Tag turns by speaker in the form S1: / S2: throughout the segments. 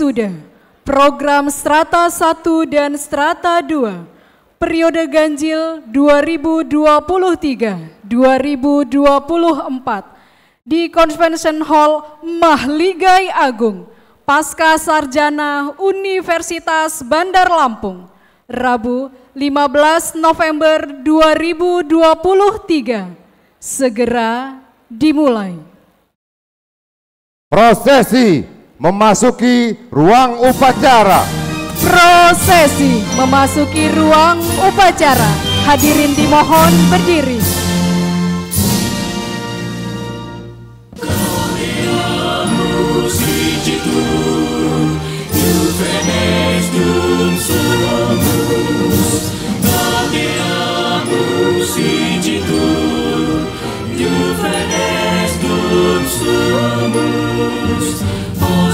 S1: wisuda program Strata 1 dan Strata 2 periode ganjil 2023-2024 di Convention Hall Mahligai Agung Pasca Sarjana Universitas Bandar Lampung, Rabu 15 November 2023, segera dimulai.
S2: Prosesi memasuki ruang upacara.
S1: Prosesi memasuki ruang upacara. Hadirin dimohon berdiri.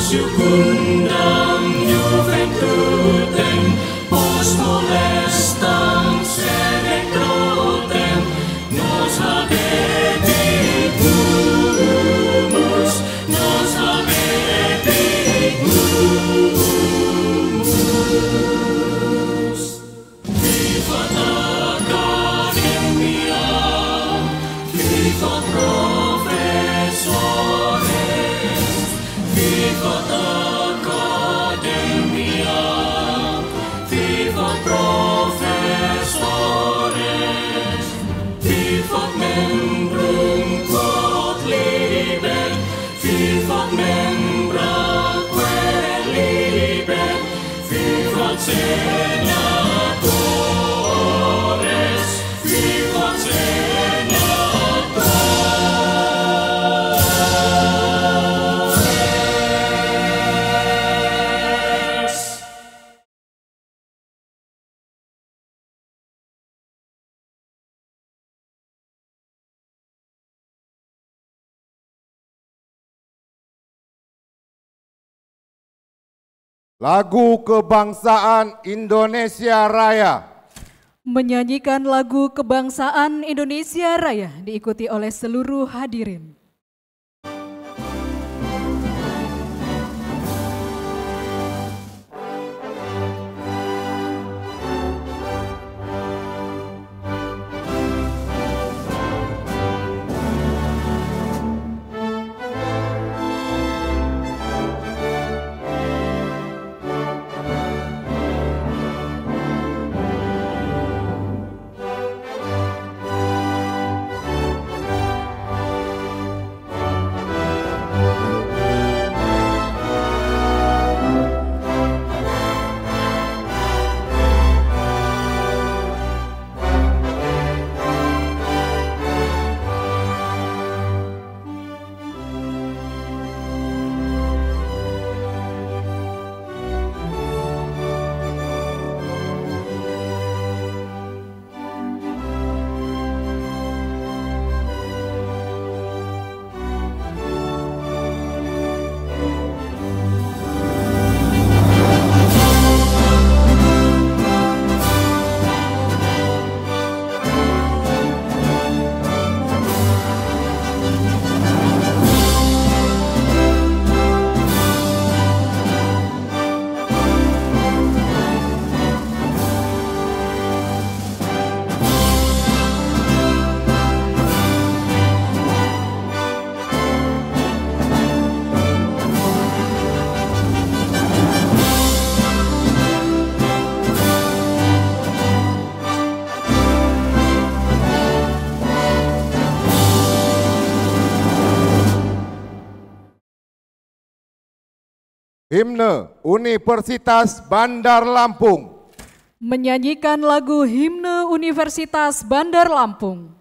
S3: Secundam juventutem post molestam selectrotem nos habetimus vivat academia, vivat professores, vivat academia, vivat professores, vivat membrum quod liber, vivat membra quae liber, vivat senatores, vivat
S2: Lagu Kebangsaan Indonesia Raya.
S1: Menyanyikan lagu Kebangsaan Indonesia Raya diikuti oleh seluruh hadirin.
S2: Himne Universitas Bandar Lampung.
S1: Menyanyikan lagu Himne Universitas Bandar Lampung.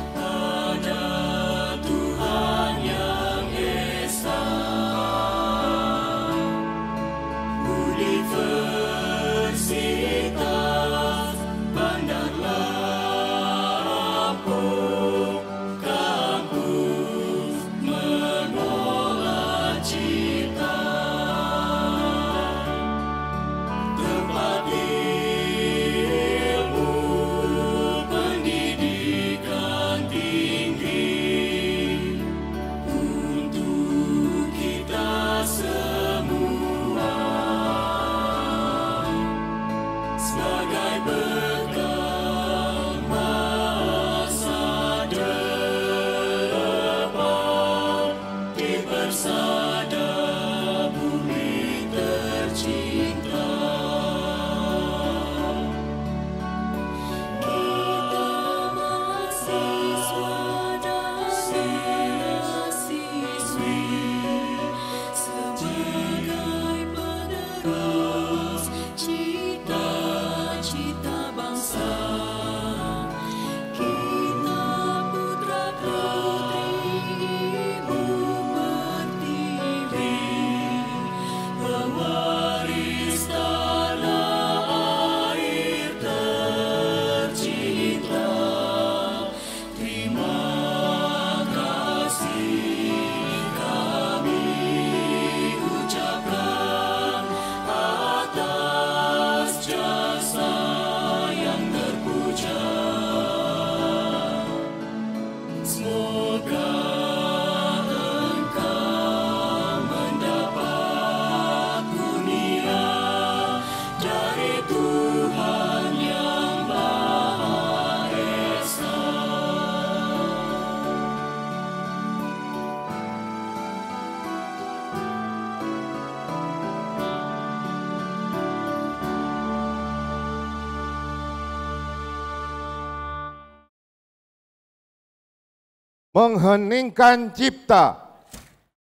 S3: Pada Tuhan yang
S2: mengheningkan cipta.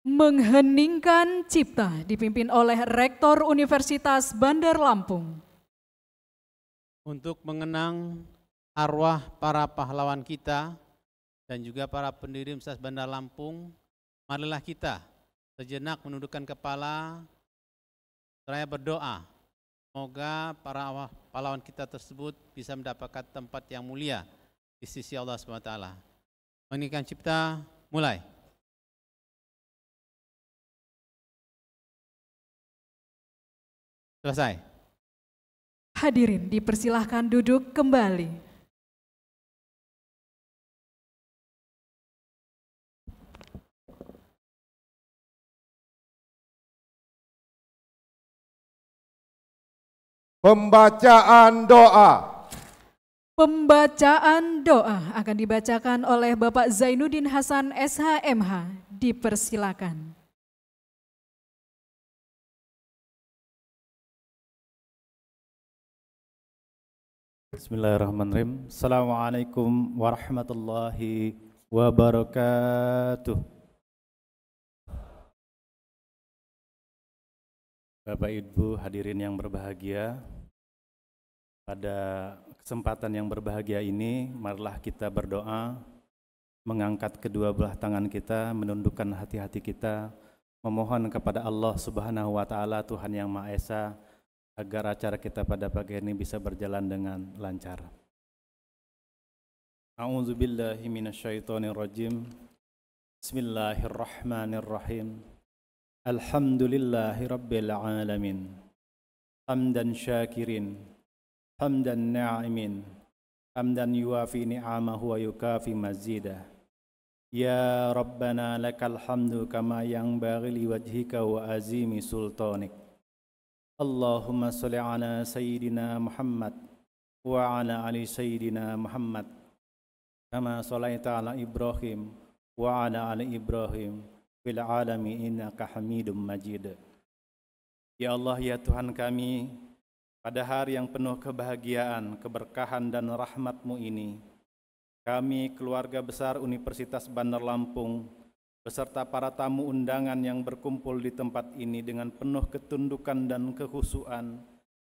S1: Mengheningkan Cipta dipimpin oleh Rektor Universitas Bandar Lampung.
S4: Untuk mengenang arwah para pahlawan kita dan juga para pendiri Universitas Bandar Lampung, marilah kita sejenak menundukkan kepala, seraya berdoa. Semoga para pahlawan kita tersebut bisa mendapatkan tempat yang mulia di sisi Allah SWT. Mengheningkan Cipta, mulai. Selesai.
S1: Hadirin dipersilahkan duduk kembali.
S2: Pembacaan doa.
S1: Pembacaan doa akan dibacakan oleh Bapak Zainuddin Hasan SHMH. Dipersilakan.
S5: Bismillahirrahmanirrahim. Assalamualaikum warahmatullahi wabarakatuh. Bapak Ibu hadirin yang berbahagia, pada kesempatan yang berbahagia ini, marilah kita berdoa, mengangkat kedua belah tangan kita, menundukkan hati-hati kita, memohon kepada Allah Subhanahu wa Ta'ala, Tuhan yang Maha Esa, agar acara kita pada pagi ini bisa berjalan dengan lancar. A'udzubillahi minasyaitonirrajim. Bismillahirrahmanirrahim. Alhamdulillahi rabbil alamin. Hamdan syakirin, hamdan na'imin, hamdan yuwafi ni'amahu wa yukafi mazidah. Ya Rabbana lakal hamdu kama yanbaghi liwajhika wa azimi sultanik. Allahumma salli ala Sayyidina Muhammad wa ala ali Sayyidina Muhammad kama sallaita ala Ibrahim wa ala ali Ibrahim fil alami innaka Hamidum Majid. Ya Allah, ya Tuhan kami, pada hari yang penuh kebahagiaan, keberkahan dan rahmat-Mu ini, kami keluarga besar Universitas Bandar Lampung beserta para tamu undangan yang berkumpul di tempat ini dengan penuh ketundukan dan kekhusyuan,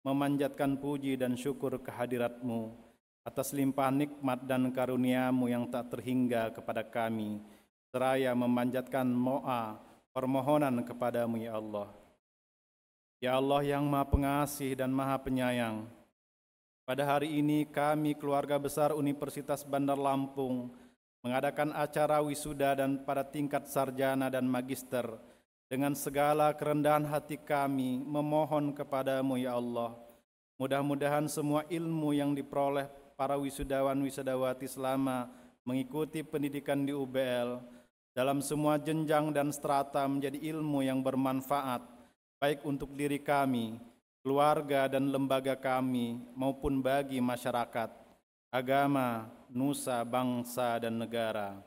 S5: memanjatkan puji dan syukur kehadirat-Mu atas limpahan nikmat dan karunia-Mu yang tak terhingga kepada kami, seraya memanjatkan permohonan kepada-Mu ya Allah. Ya Allah yang Maha Pengasih dan Maha Penyayang, pada hari ini kami keluarga besar Universitas Bandar Lampung mengadakan acara wisuda dan pada tingkat sarjana dan magister dengan segala kerendahan hati kami memohon kepada-Mu ya Allah. Mudah-mudahan semua ilmu yang diperoleh para wisudawan-wisudawati selama mengikuti pendidikan di UBL dalam semua jenjang dan strata menjadi ilmu yang bermanfaat baik untuk diri kami, keluarga dan lembaga kami maupun bagi masyarakat, agama, nusa, bangsa, dan negara.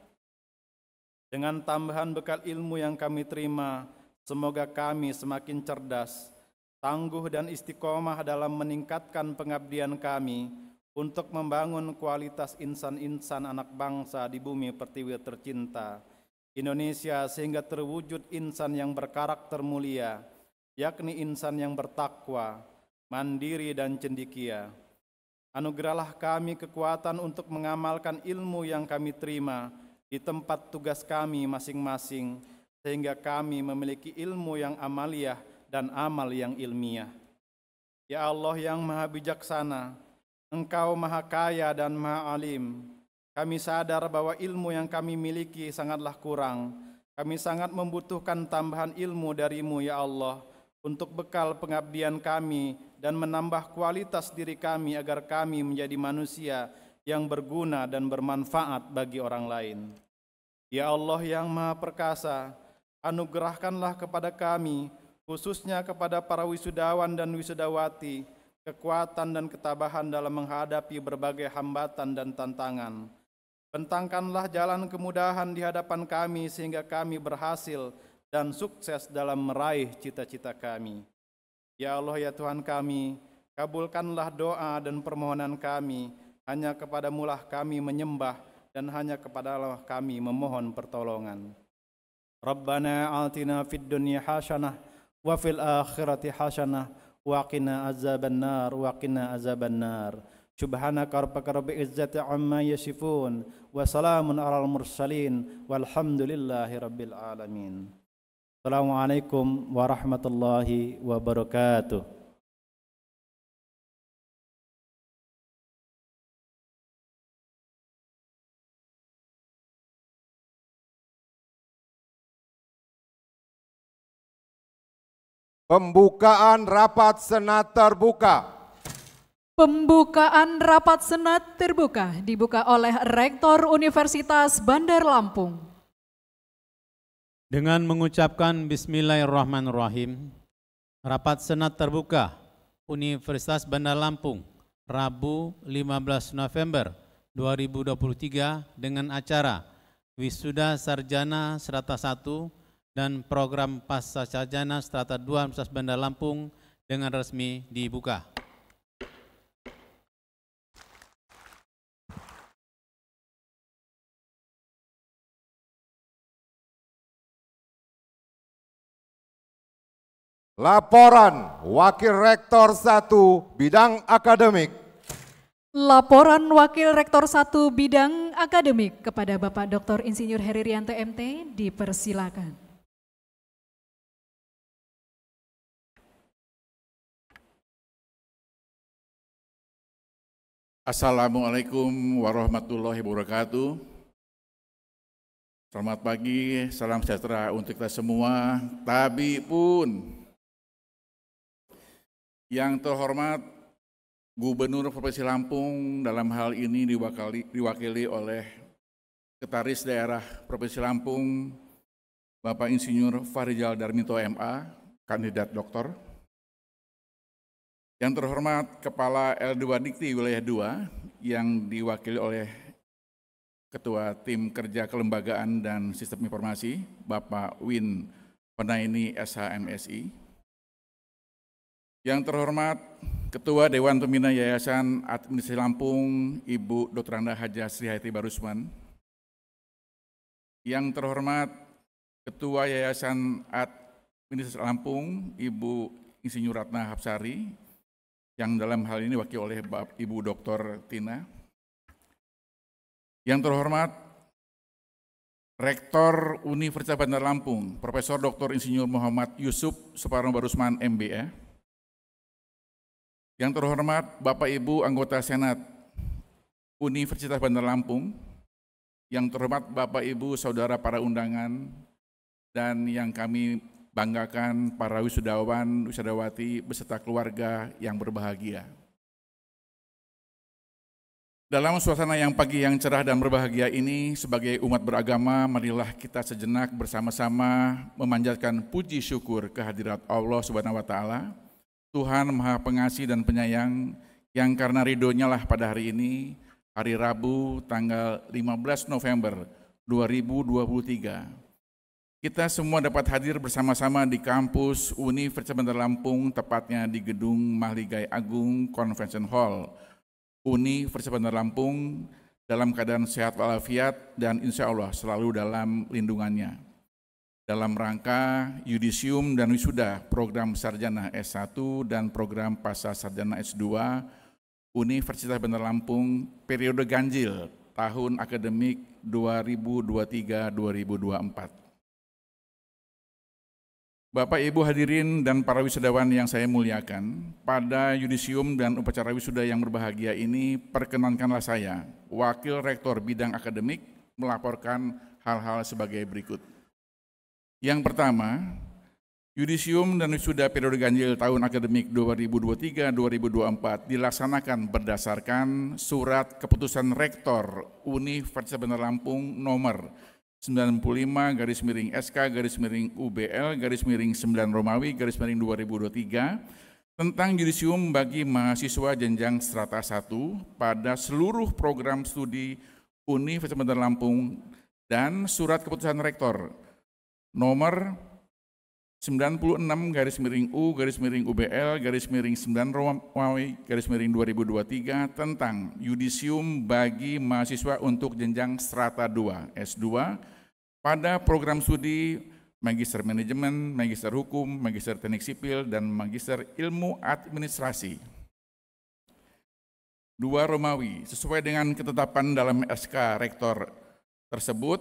S5: Dengan tambahan bekal ilmu yang kami terima, semoga kami semakin cerdas, tangguh dan istiqomah dalam meningkatkan pengabdian kami untuk membangun kualitas insan-insan anak bangsa di bumi pertiwi tercinta Indonesia sehingga terwujud insan yang berkarakter mulia, yakni insan yang bertakwa, mandiri dan cendekia. Anugerahlah kami kekuatan untuk mengamalkan ilmu yang kami terima di tempat tugas kami masing-masing, sehingga kami memiliki ilmu yang amaliyah dan amal yang ilmiah. Ya Allah yang Maha Bijaksana, Engkau Maha Kaya dan Maha Alim. Kami sadar bahwa ilmu yang kami miliki sangatlah kurang. Kami sangat membutuhkan tambahan ilmu dari-Mu ya Allah, untuk bekal pengabdian kami dan menambah kualitas diri kami agar kami menjadi manusia yang berguna dan bermanfaat bagi orang lain. Ya Allah yang Maha Perkasa, anugerahkanlah kepada kami, khususnya kepada para wisudawan dan wisudawati, kekuatan dan ketabahan dalam menghadapi berbagai hambatan dan tantangan. Bentangkanlah jalan kemudahan di hadapan kami sehingga kami berhasil dan sukses dalam meraih cita-cita kami. Ya Allah ya Tuhan kami, kabulkanlah doa dan permohonan kami, hanya kepada-Mu lah kami menyembah dan hanya kepada Allah kami memohon pertolongan. Rabbana atina fid dunya hasanah wa fil akhirati hasanah wa qina azabannar wa qina azabannar. Subhanaka rabbaka rabbil izzati amma yasifun wa salamun alal mursalin walhamdulillahi rabbil alamin. Assalamualaikum warahmatullahi wabarakatuh.
S2: Pembukaan rapat Senat terbuka.
S1: Pembukaan rapat Senat terbuka dibuka oleh Rektor Universitas Bandar Lampung.
S4: Dengan mengucapkan Bismillahirrahmanirrahim, rapat Senat terbuka Universitas Bandar Lampung, Rabu 15 November 2023 dengan acara Wisuda Sarjana Strata 1 dan program Pasca Sarjana Strata 2 Universitas Bandar Lampung dengan resmi dibuka.
S2: Laporan Wakil Rektor 1 Bidang Akademik.
S1: Laporan Wakil Rektor 1 Bidang Akademik kepada Bapak Dr. Insinyur Heri Rianto MT dipersilakan.
S6: Assalamualaikum warahmatullahi wabarakatuh. Selamat pagi, salam sejahtera untuk kita semua. Tabi pun. Yang terhormat Gubernur Provinsi Lampung dalam hal ini diwakili oleh Sekretaris Daerah Provinsi Lampung, Bapak Insinyur Farijal Darminto MA, kandidat doktor. Yang terhormat Kepala L2 Dikti Wilayah 2 yang diwakili oleh Ketua Tim Kerja Kelembagaan dan Sistem Informasi, Bapak Win Penaini SHMSI. Yang terhormat Ketua Dewan Pembina Yayasan Administrasi Lampung, Ibu Dr. Anda Hajah Sri Hayati Barusman. Yang terhormat Ketua Yayasan Administrasi Lampung, Ibu Insinyur Ratna Hapsari, yang dalam hal ini diwakili oleh Ibu Dr. Tina. Yang terhormat Rektor Universitas Bandar Lampung, Profesor Dr. Insinyur Muhammad Yusuf Suparno Barusman MBA. Yang terhormat Bapak Ibu anggota Senat Universitas Bandar Lampung. Yang terhormat Bapak Ibu saudara para undangan dan yang kami banggakan para wisudawan, wisudawati beserta keluarga yang berbahagia. Dalam suasana yang pagi yang cerah dan berbahagia ini, sebagai umat beragama, marilah kita sejenak bersama-sama memanjatkan puji syukur kehadirat Allah Subhanahu wa Ta'ala, Tuhan Maha Pengasih dan Penyayang, yang karena ridhonya lah pada hari ini, hari Rabu tanggal 15 November 2023, kita semua dapat hadir bersama-sama di kampus Universitas Bandar Lampung, tepatnya di Gedung Mahligai Agung Convention Hall, Universitas Bandar Lampung, dalam keadaan sehat walafiat dan insya Allah selalu dalam lindungannya. Dalam rangka yudisium dan wisuda program Sarjana S1 dan program Pasca Sarjana S2, Universitas Bandar Lampung periode ganjil tahun akademik 2023-2024. Bapak Ibu hadirin dan para wisudawan yang saya muliakan, pada yudisium dan upacara wisuda yang berbahagia ini, perkenankanlah saya, Wakil Rektor Bidang Akademik, melaporkan hal-hal sebagai berikut. Yang pertama, yudisium dan wisuda periode ganjil tahun akademik 2023-2024 dilaksanakan berdasarkan Surat Keputusan Rektor Universitas Bandar Lampung nomor 95/SK/UBL/9 Romawi /2023 tentang yudisium bagi mahasiswa jenjang strata 1 pada seluruh program studi Universitas Bandar Lampung dan Surat Keputusan Rektor nomor 96/U/UBL/9 Romawi (2023) tentang yudisium bagi mahasiswa untuk jenjang strata 2 S2 pada program studi Magister Manajemen, Magister Hukum, Magister Teknik Sipil, dan Magister Ilmu Administrasi. 2 Romawi, sesuai dengan ketetapan dalam SK Rektor tersebut,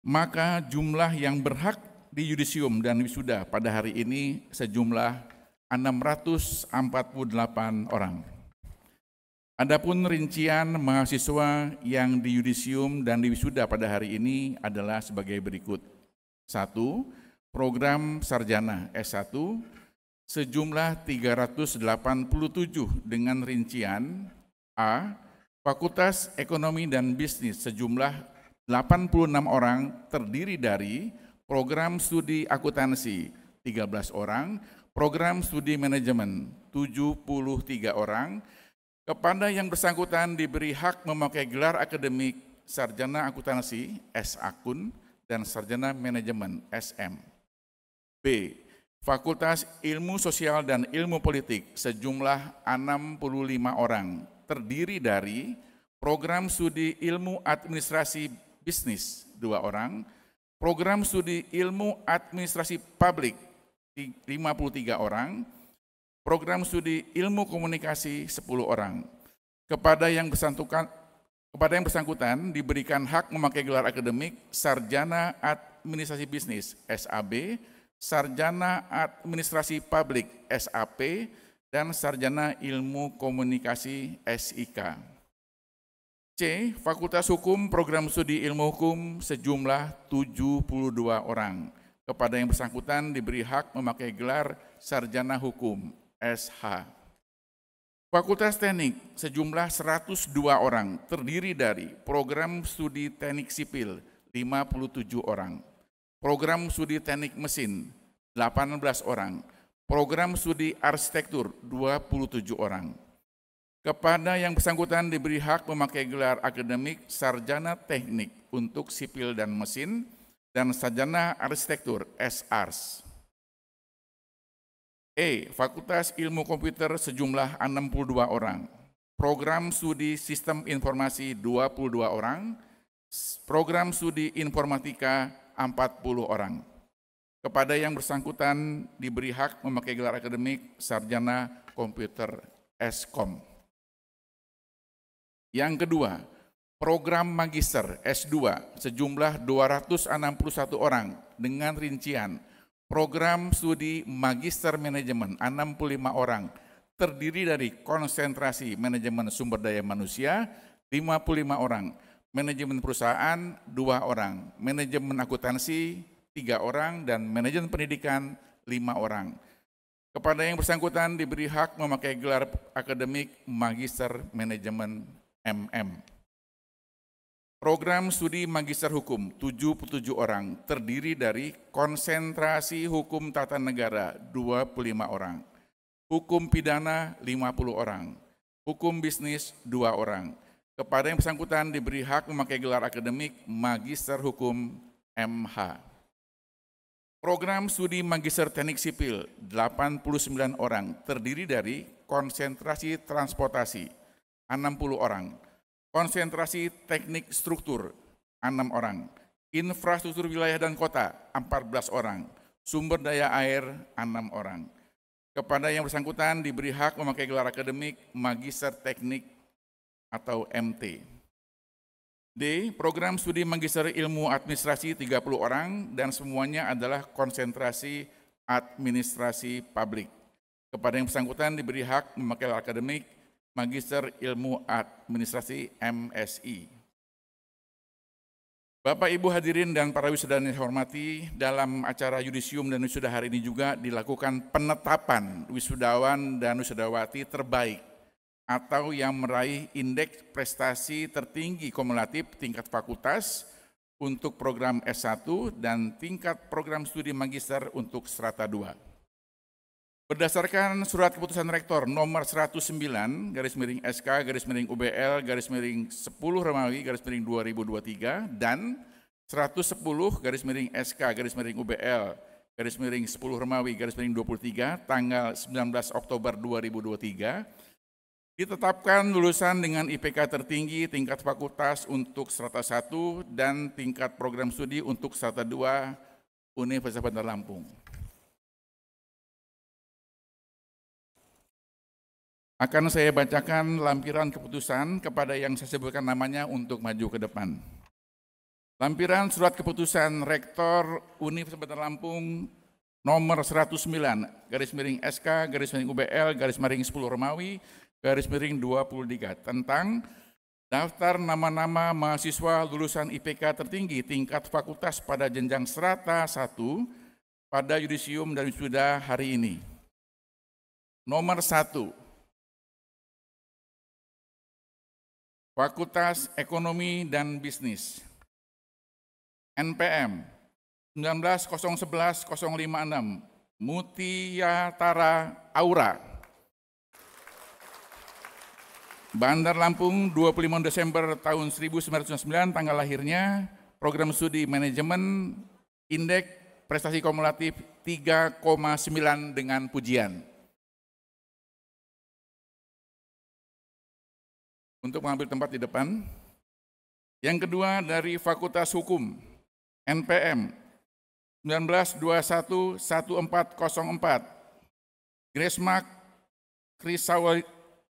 S6: maka jumlah yang berhak di yudisium dan wisuda pada hari ini sejumlah 648 orang. Adapun rincian mahasiswa yang di yudisium dan di wisuda pada hari ini adalah sebagai berikut. 1. Program sarjana S1 sejumlah 387 dengan rincian A. Fakultas Ekonomi dan Bisnis sejumlah 86 orang terdiri dari program studi akuntansi 13 orang, program studi manajemen 73 orang. Kepada yang bersangkutan diberi hak memakai gelar akademik sarjana akuntansi S.Akun dan sarjana manajemen SM. B. Fakultas Ilmu Sosial dan Ilmu Politik sejumlah 65 orang terdiri dari program studi Ilmu Administrasi Bisnis 2 orang, program studi Ilmu Administrasi Publik 53 orang, program studi Ilmu Komunikasi 10 orang. Kepada yang bersangkutan diberikan hak memakai gelar akademik Sarjana Administrasi Bisnis (SAB), Sarjana Administrasi Publik (SAP), dan Sarjana Ilmu Komunikasi (SIK). C. Fakultas Hukum Program Studi Ilmu Hukum sejumlah 72 orang. Kepada yang bersangkutan diberi hak memakai gelar Sarjana Hukum (SH). Fakultas Teknik sejumlah 102 orang terdiri dari program studi Teknik Sipil 57 orang, program studi Teknik Mesin 18 orang, program studi Arsitektur 27 orang. Kepada yang bersangkutan diberi hak memakai gelar akademik Sarjana Teknik untuk Sipil dan Mesin dan Sarjana Arsitektur (SARS). E. Fakultas Ilmu Komputer sejumlah 62 orang, program studi Sistem Informasi 22 orang, program studi Informatika 40 orang. Kepada yang bersangkutan diberi hak memakai gelar akademik Sarjana Komputer (Eskom). Yang kedua, program Magister S2 sejumlah 261 orang dengan rincian program studi Magister Manajemen 65 orang terdiri dari konsentrasi manajemen sumber daya manusia 55 orang, manajemen perusahaan 2 orang, manajemen akuntansi 3 orang, dan manajemen pendidikan 5 orang. Kepada yang bersangkutan diberi hak memakai gelar akademik Magister Manajemen MM. Program studi Magister Hukum 77 orang terdiri dari konsentrasi hukum tata negara 25 orang, hukum pidana 50 orang, hukum bisnis 2 orang. Kepada yang bersangkutan diberi hak memakai gelar akademik Magister Hukum MH. Program studi Magister Teknik Sipil 89 orang terdiri dari konsentrasi transportasi 60 orang, konsentrasi teknik struktur 6 orang, infrastruktur wilayah dan kota 14 orang, sumber daya air 6 orang. Kepada yang bersangkutan diberi hak memakai gelar akademik Magister Teknik atau MT. D. Program studi Magister Ilmu Administrasi 30 orang dan semuanya adalah konsentrasi administrasi publik. Kepada yang bersangkutan diberi hak memakai gelar akademik Magister Ilmu Administrasi MSI. Bapak Ibu hadirin dan para wisudawan yang saya hormati, dalam acara yudisium dan wisuda hari ini juga dilakukan penetapan wisudawan dan wisudawati terbaik atau yang meraih indeks prestasi tertinggi kumulatif tingkat fakultas untuk program S1 dan tingkat program studi magister untuk strata 2. Berdasarkan surat keputusan rektor nomor 109/SK/UBL/10 Romawi/2023 dan 110/SK/UBL/10 10 Romawi 23 tanggal 19 Oktober 2023 ditetapkan lulusan dengan IPK tertinggi tingkat fakultas untuk strata 1 dan tingkat program studi untuk strata 2 Universitas Bandar Lampung. Akan saya bacakan lampiran keputusan kepada yang saya sebutkan namanya untuk maju ke depan. Lampiran surat keputusan Rektor Universitas Bandar Lampung nomor 109 /SK/UBL/10 Romawi /23 tentang daftar nama-nama mahasiswa lulusan IPK tertinggi tingkat fakultas pada jenjang strata 1 pada yudisium dan wisuda hari ini. Nomor 1, Fakultas Ekonomi dan Bisnis. NPM 19011056 Mutiara Aura. Bandar Lampung 25 Desember tahun 1999 tanggal lahirnya, program studi manajemen, indeks prestasi kumulatif 3,9 dengan pujian. Untuk mengambil tempat di depan. Yang kedua dari Fakultas Hukum, NPM 19211404, Gresma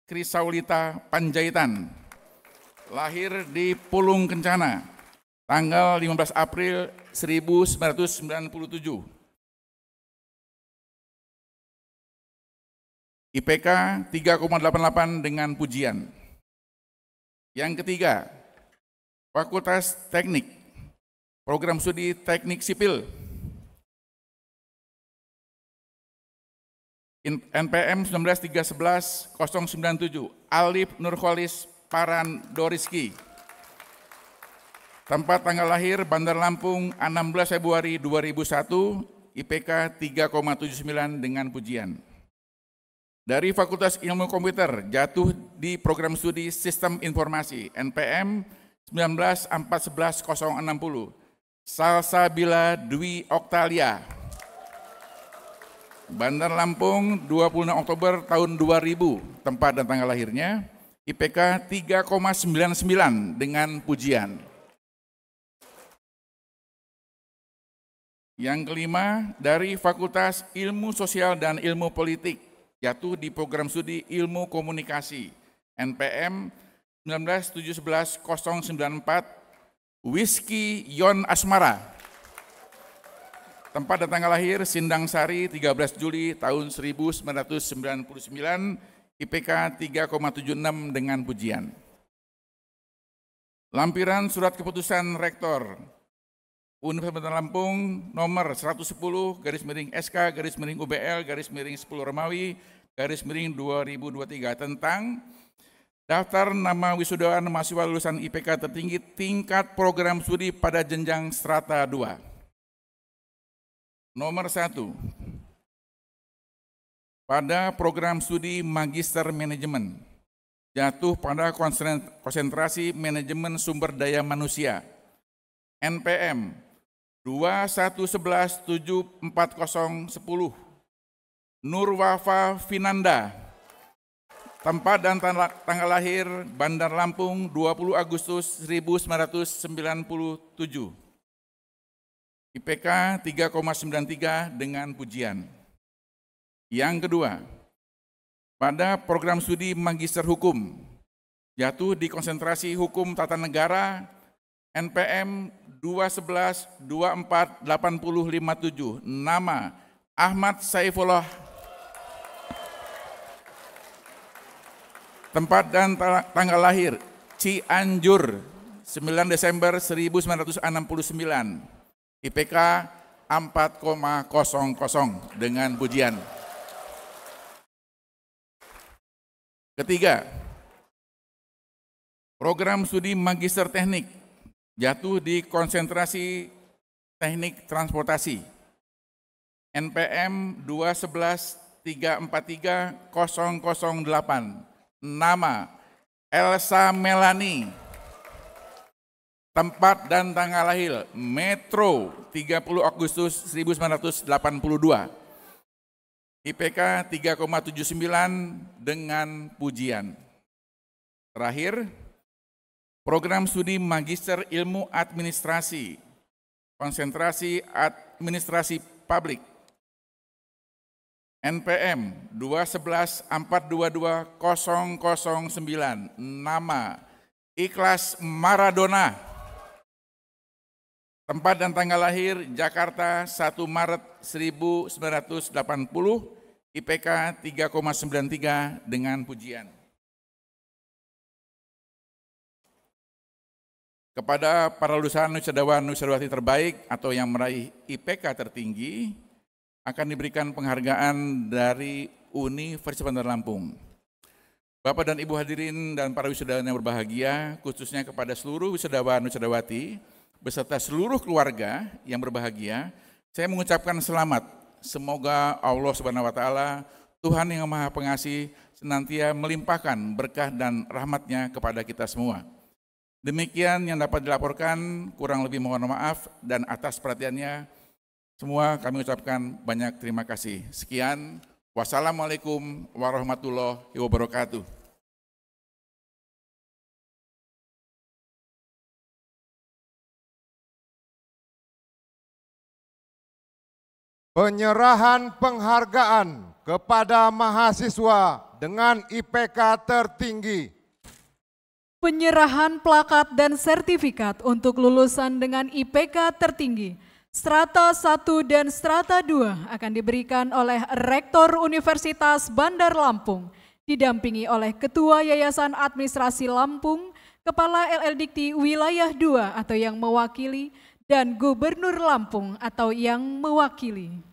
S6: Krisaulita Panjaitan, lahir di Pulung Kencana, tanggal 15 April 1997. IPK 3,88 dengan pujian. Yang ketiga, Fakultas Teknik, program studi Teknik Sipil, NPM 19311-097, Alif Nurholis Parandoriski. Tempat tanggal lahir Bandar Lampung 16 Februari 2001, IPK 3,79 dengan pujian. Dari Fakultas Ilmu Komputer, jatuh di program studi Sistem Informasi, NPM 19411-060, Salsabila Dwi Oktalia. Bandar Lampung 26 Oktober tahun 2000, tempat dan tanggal lahirnya, IPK 3,99 dengan pujian. Yang kelima, dari Fakultas Ilmu Sosial dan Ilmu Politik, jatuh di program studi Ilmu Komunikasi, NPM 19711-094, Whisky Yon Asmara. Tempat dan tanggal lahir Sindang Sari 13 Juli tahun 1999, IPK 3,76 dengan pujian. Lampiran surat keputusan Rektor Universitas Bandar Lampung nomor 110/SK/UBL/10 Romawi /2023 tentang daftar nama wisudaan mahasiswa lulusan IPK tertinggi tingkat program studi pada jenjang strata 2. Nomor 1, pada program studi Magister Manajemen, jatuh pada konsentrasi manajemen sumber daya manusia, NPM 2111740010, Nurwafa Finanda. Tempat dan tanggal lahir Bandar Lampung 20 Agustus 1997. IPK 3,93 dengan pujian. Yang kedua, pada program studi Magister Hukum, jatuh di konsentrasi Hukum Tata Negara, NPM 211248057, nama Ahmad Saifullah. Tempat dan tanggal lahir Cianjur 9 Desember 1969, IPK 4,00 dengan pujian. Ketiga, program studi Magister Teknik, jatuh di konsentrasi Teknik Transportasi, NPM 211343008, nama Elsa Melani. Tempat dan tanggal lahir Metro 30 Agustus 1982. IPK 3,79 dengan pujian. Terakhir, program studi Magister Ilmu Administrasi, konsentrasi Administrasi Publik, NPM 211422009, nama Ikhlas Maradona. Tempat dan tanggal lahir Jakarta 1 Maret 1980, IPK 3,93 dengan pujian. Kepada para lulusan wisudawan wisudawati terbaik atau yang meraih IPK tertinggi akan diberikan penghargaan dari Universitas Bandar Lampung. Bapak dan Ibu hadirin dan para wisudawan yang berbahagia, khususnya kepada seluruh wisudawan wisudawati beserta seluruh keluarga yang berbahagia, saya mengucapkan selamat. Semoga Allah Subhanahu wa Ta'ala, Tuhan yang Maha Pengasih, senantiasa melimpahkan berkah dan rahmat-Nya kepada kita semua. Demikian yang dapat dilaporkan, kurang lebih mohon maaf, dan atas perhatiannya semua kami ucapkan banyak terima kasih. Sekian, wassalamualaikum warahmatullahi wabarakatuh.
S2: Penyerahan penghargaan kepada mahasiswa dengan IPK tertinggi.
S1: Penyerahan plakat dan sertifikat untuk lulusan dengan IPK tertinggi Strata 1 dan Strata 2 akan diberikan oleh Rektor Universitas Bandar Lampung, didampingi oleh Ketua Yayasan Administrasi Lampung, Kepala LL Dikti Wilayah 2 atau yang mewakili, dan Gubernur Lampung atau yang mewakili.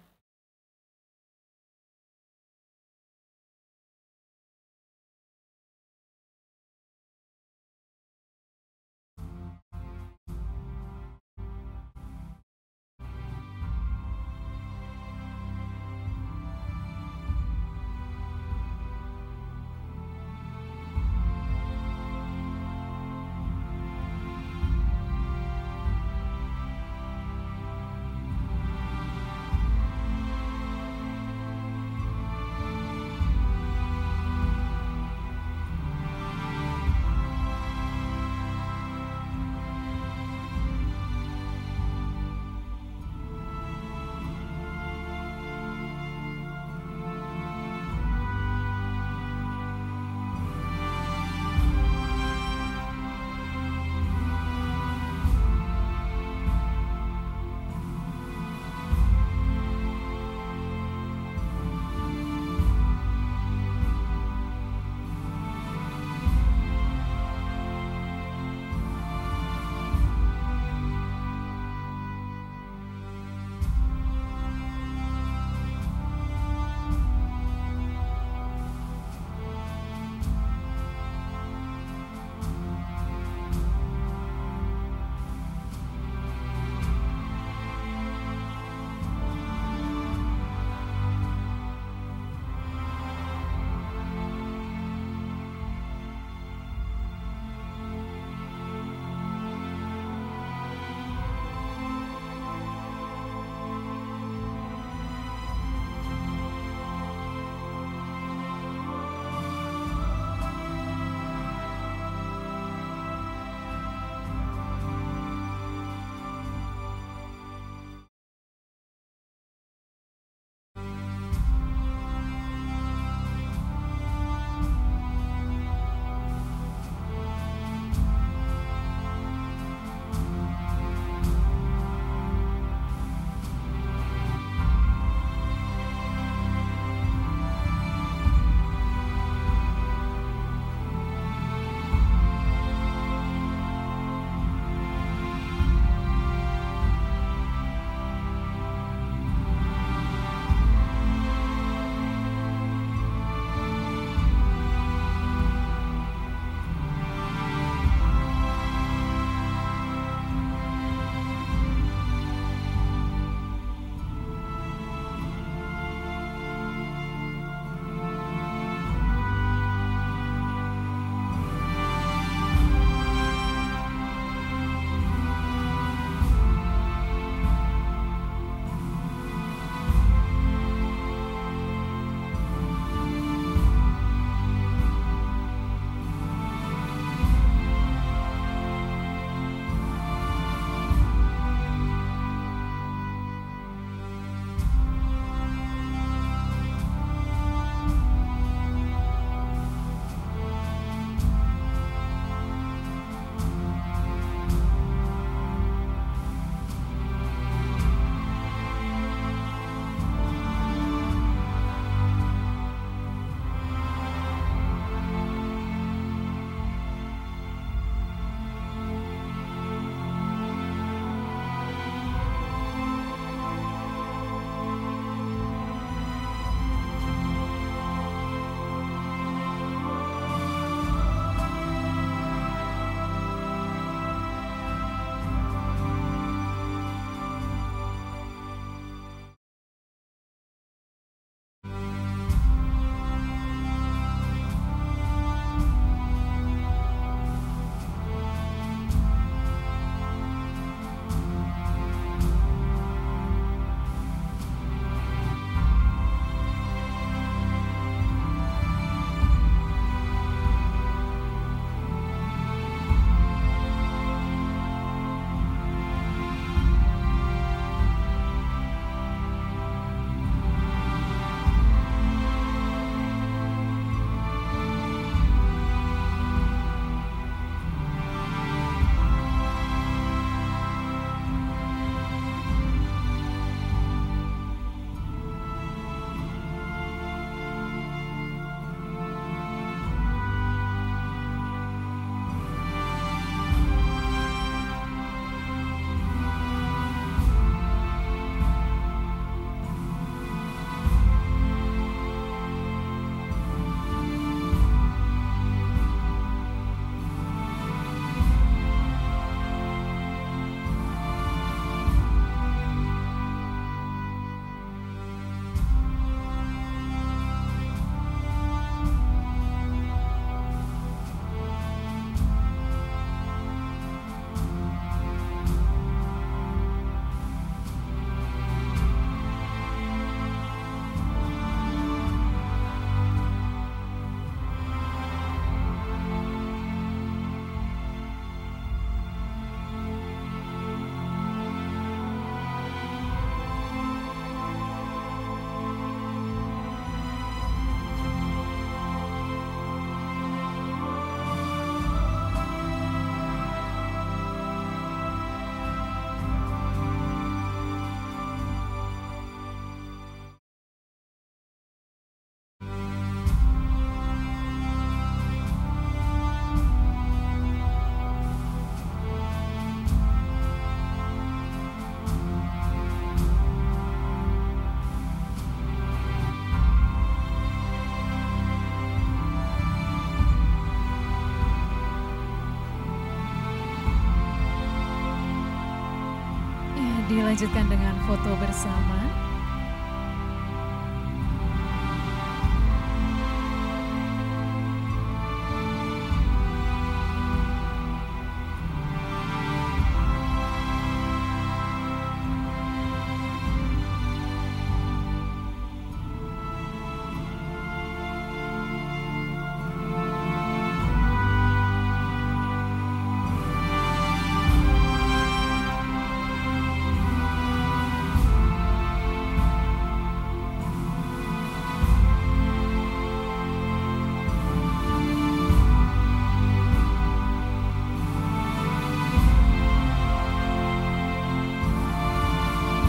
S1: Dilanjutkan dengan foto bersama.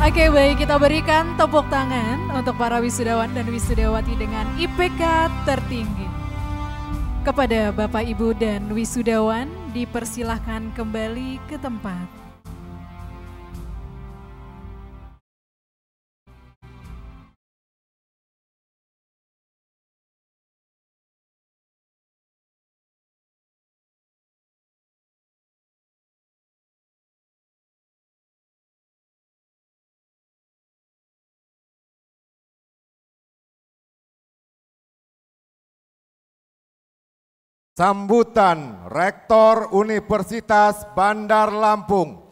S1: Oke, baik, kita berikan tepuk tangan untuk para wisudawan dan wisudawati dengan IPK tertinggi. Kepada Bapak, Ibu, dan wisudawan dipersilahkan kembali ke tempat.
S2: Sambutan Rektor Universitas Bandar Lampung.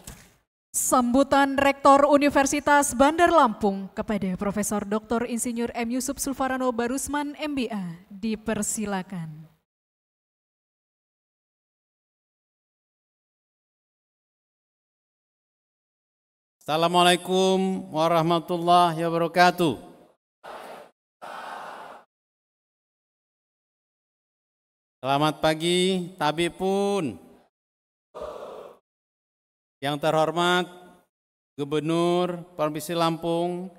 S1: Sambutan Rektor Universitas Bandar Lampung kepada Profesor Dr. Insinyur M. Yusuf Sulfarano Barusman MBA dipersilakan.
S4: Assalamualaikum warahmatullahi wabarakatuh. Selamat pagi, Tabib pun. Yang terhormat Gubernur Provinsi Lampung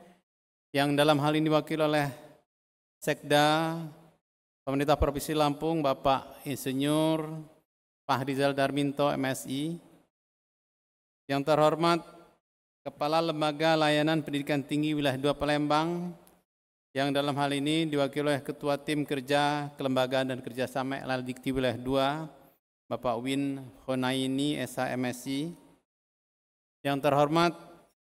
S4: yang dalam hal ini diwakili oleh Sekda Pemerintah Provinsi Lampung Bapak Insinyur Pak Rizal Darminto MSI. Yang terhormat Kepala Lembaga Layanan Pendidikan Tinggi Wilayah 2 Palembang yang dalam hal ini diwakili oleh Ketua Tim Kerja Kelembagaan dan Kerjasama Eladikti Wilayah 2, Bapak Win Honaini SHMSI. Yang terhormat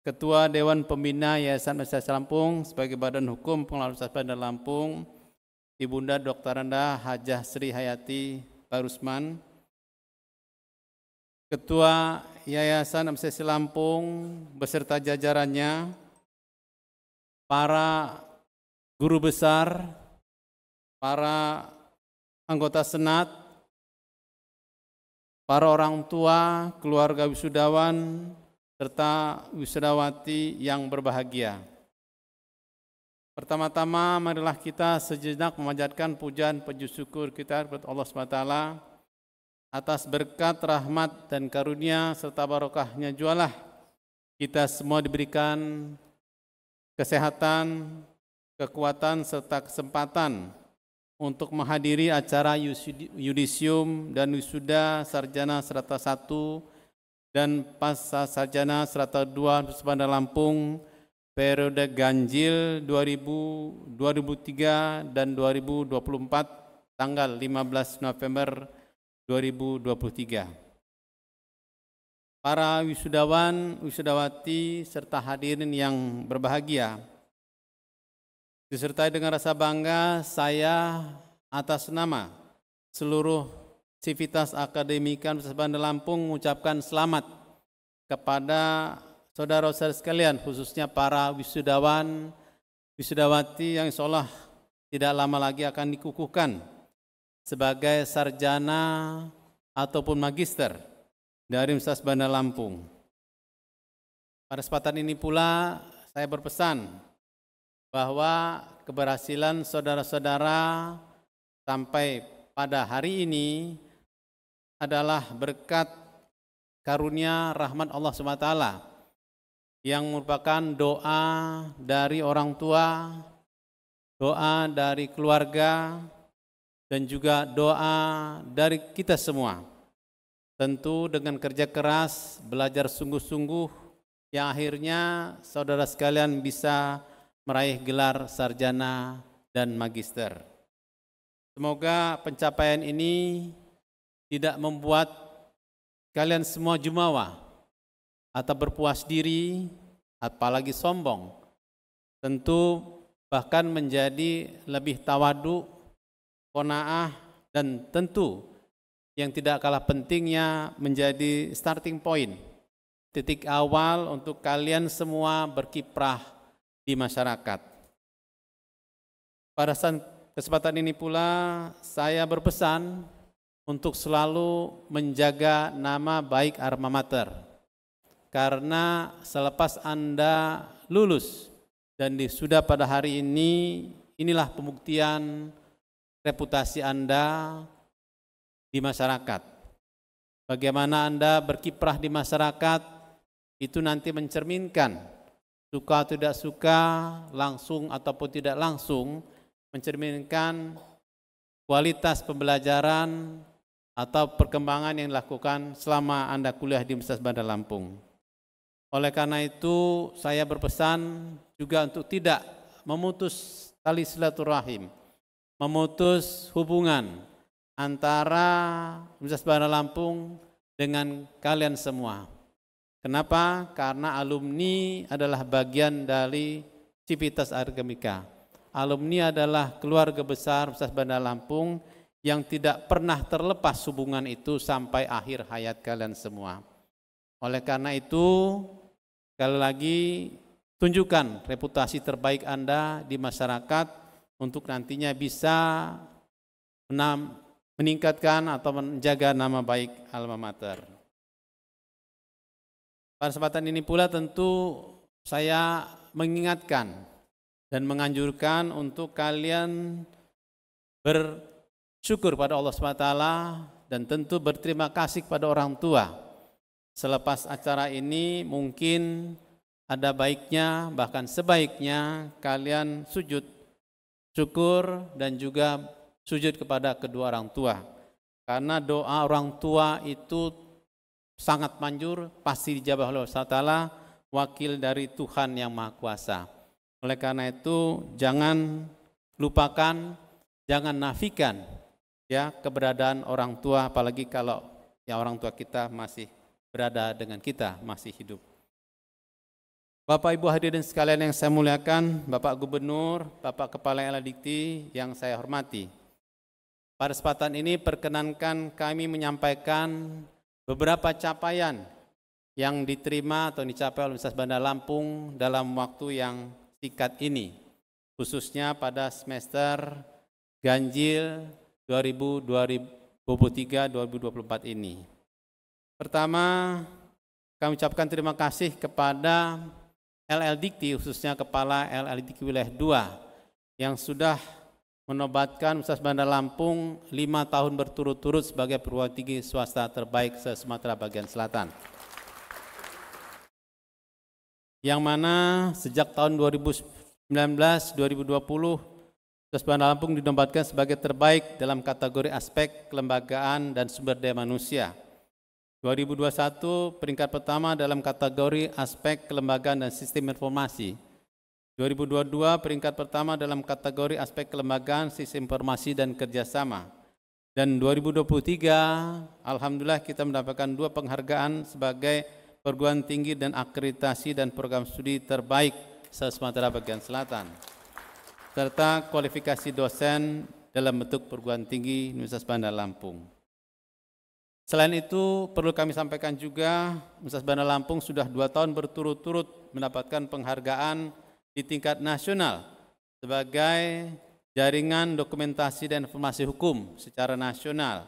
S4: Ketua Dewan Pembina Yayasan Universitas Lampung sebagai Badan Hukum Pengelola Universitas Bandar Lampung, Ibunda Dr. Anda Hajah Sri Hayati Barusman. Ketua Yayasan Universitas Lampung beserta jajarannya, para guru besar, para anggota senat, para orang tua, keluarga wisudawan, serta wisudawati yang berbahagia. Pertama-tama marilah kita sejenak memanjatkan pujian puji syukur kita kepada Allah SWT atas berkat, rahmat, dan karunia serta barokahnya jualah kita semua diberikan kesehatan, kekuatan serta kesempatan untuk menghadiri acara yudisium dan wisuda sarjana serata 1 dan pasca sarjana serata 2 Universitas Bandar Lampung periode ganjil 2003 dan 2024 tanggal 15 November 2023. Para wisudawan, wisudawati serta hadirin yang berbahagia, disertai dengan rasa bangga, saya atas nama seluruh sivitas akademika Universitas Bandar Lampung mengucapkan selamat kepada saudara-saudara sekalian, khususnya para wisudawan, wisudawati yang insyaallah tidak lama lagi akan dikukuhkan sebagai sarjana ataupun magister dari Universitas Bandar Lampung. Pada kesempatan ini pula saya berpesan bahwa keberhasilan saudara-saudara sampai pada hari ini adalah berkat karunia rahmat Allah SWT yang merupakan doa dari orang tua, doa dari keluarga, dan juga doa dari kita semua. Tentu dengan kerja keras, belajar sungguh-sungguh, yang akhirnya saudara sekalian bisa meraih gelar sarjana dan magister. Semoga pencapaian ini tidak membuat kalian semua jumawa atau berpuas diri apalagi sombong. Tentu bahkan menjadi lebih tawadu, qanaah, dan tentu yang tidak kalah pentingnya menjadi starting point, titik awal untuk kalian semua berkiprah di masyarakat. Pada kesempatan ini pula saya berpesan untuk selalu menjaga nama baik alma mater, karena selepas Anda lulus dan sudah pada hari ini, inilah pembuktian reputasi Anda di masyarakat. Bagaimana Anda berkiprah di masyarakat, itu nanti mencerminkan, suka atau tidak suka, langsung ataupun tidak langsung, mencerminkan kualitas pembelajaran atau perkembangan yang dilakukan selama Anda kuliah di Universitas Bandar Lampung. Oleh karena itu, saya berpesan juga untuk tidak memutus tali silaturahim, memutus hubungan antara Universitas Bandar Lampung dengan kalian semua. Kenapa? Karena alumni adalah bagian dari Civitas Akademika. Alumni adalah keluarga besar Universitas Bandar Lampung yang tidak pernah terlepas hubungan itu sampai akhir hayat kalian semua. Oleh karena itu, sekali lagi tunjukkan reputasi terbaik Anda di masyarakat untuk nantinya bisa meningkatkan atau menjaga nama baik alma mater. Pada kesempatan ini pula tentu saya mengingatkan dan menganjurkan untuk kalian bersyukur pada Allah SWT dan tentu berterima kasih kepada orang tua. Selepas acara ini mungkin ada baiknya, bahkan sebaiknya kalian sujud syukur dan juga sujud kepada kedua orang tua. Karena doa orang tua itu sangat manjur, pasti dijabah oleh Allah Ta'ala, wakil dari Tuhan yang Maha Kuasa. Oleh karena itu jangan lupakan, jangan nafikan ya keberadaan orang tua, apalagi kalau ya orang tua kita masih berada dengan kita, masih hidup. Bapak Ibu hadirin sekalian yang saya muliakan, Bapak Gubernur, Bapak Kepala LLDikti yang saya hormati. Pada kesempatan ini perkenankan kami menyampaikan beberapa capaian yang diterima atau dicapai oleh Universitas Bandar Lampung dalam waktu yang singkat ini, khususnya pada semester ganjil 2023-2024 ini. Pertama, kami ucapkan terima kasih kepada LLDikti, khususnya Kepala LLDikti Wilayah 2 yang sudah menobatkan Universitas Bandar Lampung 5 tahun berturut-turut sebagai perguruan tinggi swasta terbaik se-Sumatera bagian selatan. Yang mana sejak tahun 2019-2020 Universitas Bandar Lampung dinobatkan sebagai terbaik dalam kategori aspek kelembagaan dan sumber daya manusia. 2021 peringkat pertama dalam kategori aspek kelembagaan dan sistem informasi. 2022 peringkat pertama dalam kategori aspek kelembagaan, sistem informasi dan kerjasama. Dan 2023 alhamdulillah kita mendapatkan 2 penghargaan sebagai perguruan tinggi dan akreditasi dan program studi terbaik se-Sumatera bagian selatan, serta kualifikasi dosen dalam bentuk perguruan tinggi Universitas Bandar Lampung. Selain itu, perlu kami sampaikan juga, Universitas Bandar Lampung sudah 2 tahun berturut-turut mendapatkan penghargaan di tingkat nasional sebagai jaringan dokumentasi dan informasi hukum secara nasional,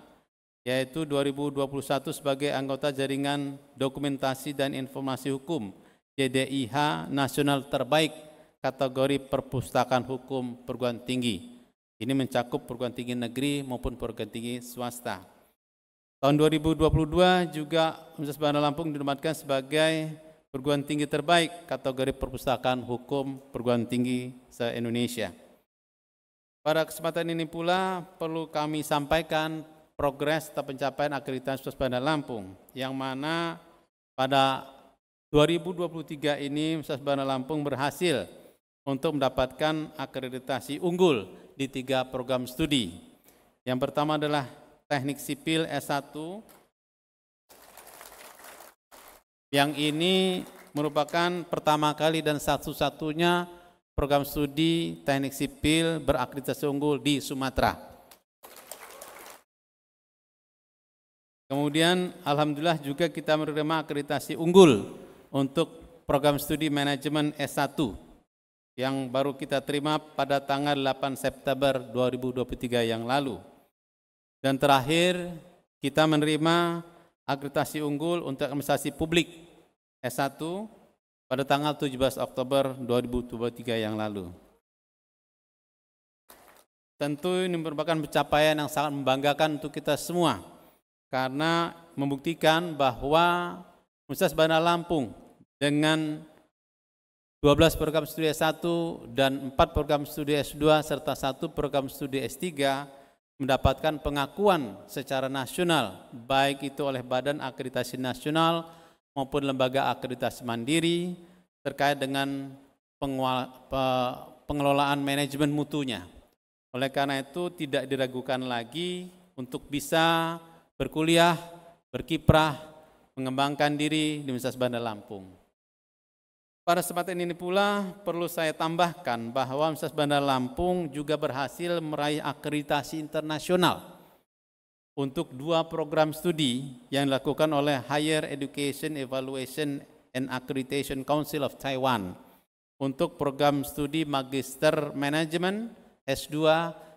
S4: yaitu 2021 sebagai anggota jaringan dokumentasi dan informasi hukum JDIH nasional terbaik kategori perpustakaan hukum perguruan tinggi. Ini mencakup perguruan tinggi negeri maupun perguruan tinggi swasta. Tahun 2022 juga Universitas Bandar Lampung dinobatkan sebagai perguruan tinggi terbaik kategori perpustakaan hukum perguruan tinggi se-Indonesia. Pada kesempatan ini pula perlu kami sampaikan progres atau pencapaian akreditasi Universitas Bandar Lampung, yang mana pada 2023 ini Universitas Bandar Lampung berhasil untuk mendapatkan akreditasi unggul di 3 program studi. Yang pertama adalah Teknik Sipil S1, yang ini merupakan pertama kali dan satu-satunya program studi teknik sipil berakreditasi unggul di Sumatera. Kemudian alhamdulillah juga kita menerima akreditasi unggul untuk program studi manajemen S1 yang baru kita terima pada tanggal 8 September 2023 yang lalu. Dan terakhir, kita menerima akreditasi unggul untuk administrasi publik S1 pada tanggal 17 Oktober 2023 yang lalu. Tentu ini merupakan pencapaian yang sangat membanggakan untuk kita semua, karena membuktikan bahwa Universitas Bandar Lampung dengan 12 program studi S1 dan 4 program studi S2 serta 1 program studi S3 mendapatkan pengakuan secara nasional, baik itu oleh Badan Akreditasi Nasional maupun lembaga akreditasi mandiri terkait dengan pengelolaan manajemen mutunya. Oleh karena itu tidak diragukan lagi untuk bisa berkuliah, berkiprah, mengembangkan diri di Universitas Bandar Lampung. Pada kesempatan ini pula perlu saya tambahkan bahwa Universitas Bandar Lampung juga berhasil meraih akreditasi internasional untuk 2 program studi yang dilakukan oleh Higher Education Evaluation and Accreditation Council of Taiwan untuk program studi Magister Manajemen S2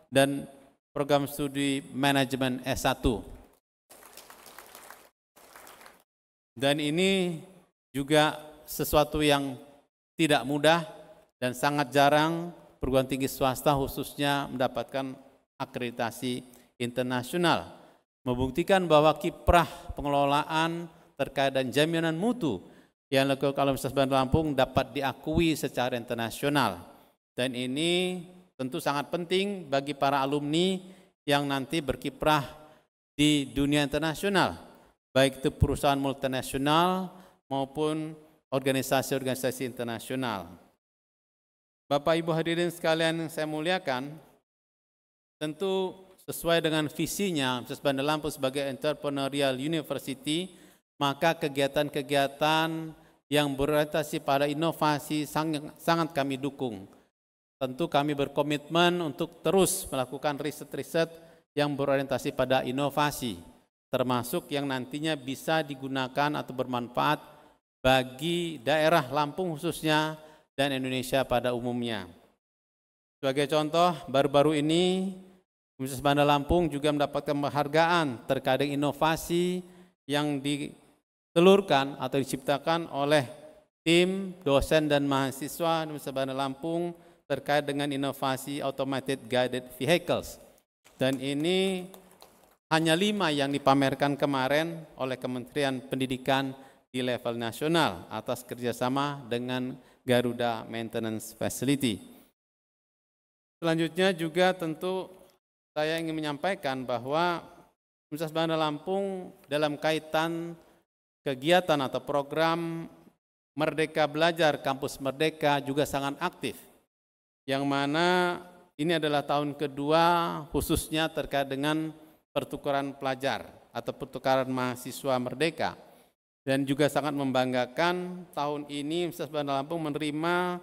S4: dan program studi Manajemen S1. Dan ini juga sesuatu yang tidak mudah dan sangat jarang perguruan tinggi swasta khususnya mendapatkan akreditasi internasional, membuktikan bahwa kiprah pengelolaan terkait dan jaminan mutu yang dilakukan oleh Universitas Bandar Lampung dapat diakui secara internasional. Dan ini tentu sangat penting bagi para alumni yang nanti berkiprah di dunia internasional, baik itu perusahaan multinasional maupun organisasi-organisasi internasional. Bapak Ibu hadirin sekalian yang saya muliakan, tentu sesuai dengan visinya Universitas Bandar Lampung sebagai entrepreneurial university, maka kegiatan-kegiatan yang berorientasi pada inovasi sangat kami dukung. Tentu kami berkomitmen untuk terus melakukan riset-riset yang berorientasi pada inovasi, termasuk yang nantinya bisa digunakan atau bermanfaat bagi daerah Lampung khususnya dan Indonesia pada umumnya. Sebagai contoh, baru-baru ini Universitas Bandar Lampung juga mendapatkan penghargaan terkait dengan inovasi yang ditelurkan atau diciptakan oleh tim dosen dan mahasiswa Universitas Bandar Lampung terkait dengan inovasi Automated Guided Vehicles. Dan ini hanya 5 yang dipamerkan kemarin oleh Kementerian Pendidikan di level nasional atas kerjasama dengan Garuda Maintenance Facility. Selanjutnya juga tentu saya ingin menyampaikan bahwa Universitas Bandar Lampung dalam kaitan kegiatan atau program Merdeka Belajar Kampus Merdeka juga sangat aktif, yang mana ini adalah tahun kedua khususnya terkait dengan pertukaran pelajar atau pertukaran mahasiswa merdeka. Dan juga sangat membanggakan tahun ini Universitas Bandar Lampung menerima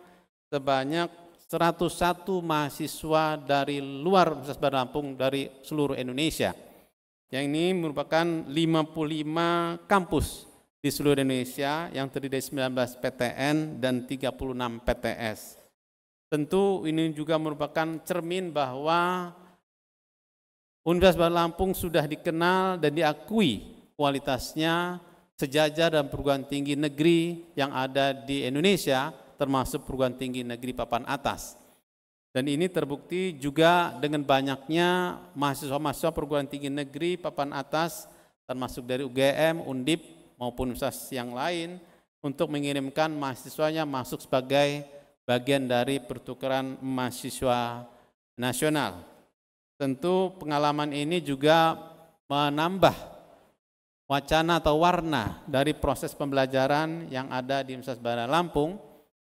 S4: sebanyak 101 mahasiswa dari luar Universitas Bandar Lampung dari seluruh Indonesia. Yang ini merupakan 55 kampus di seluruh Indonesia yang terdiri dari 19 PTN dan 36 PTS. Tentu ini juga merupakan cermin bahwa Universitas Bandar Lampung sudah dikenal dan diakui kualitasnya sejajar dan perguruan tinggi negeri yang ada di Indonesia, termasuk perguruan tinggi negeri papan atas. Dan ini terbukti juga dengan banyaknya mahasiswa-mahasiswa perguruan tinggi negeri papan atas, termasuk dari UGM, Undip, maupun universitas yang lain, untuk mengirimkan mahasiswanya masuk sebagai bagian dari pertukaran mahasiswa nasional. Tentu pengalaman ini juga menambah wacana atau warna dari proses pembelajaran yang ada di Universitas Bandar Lampung,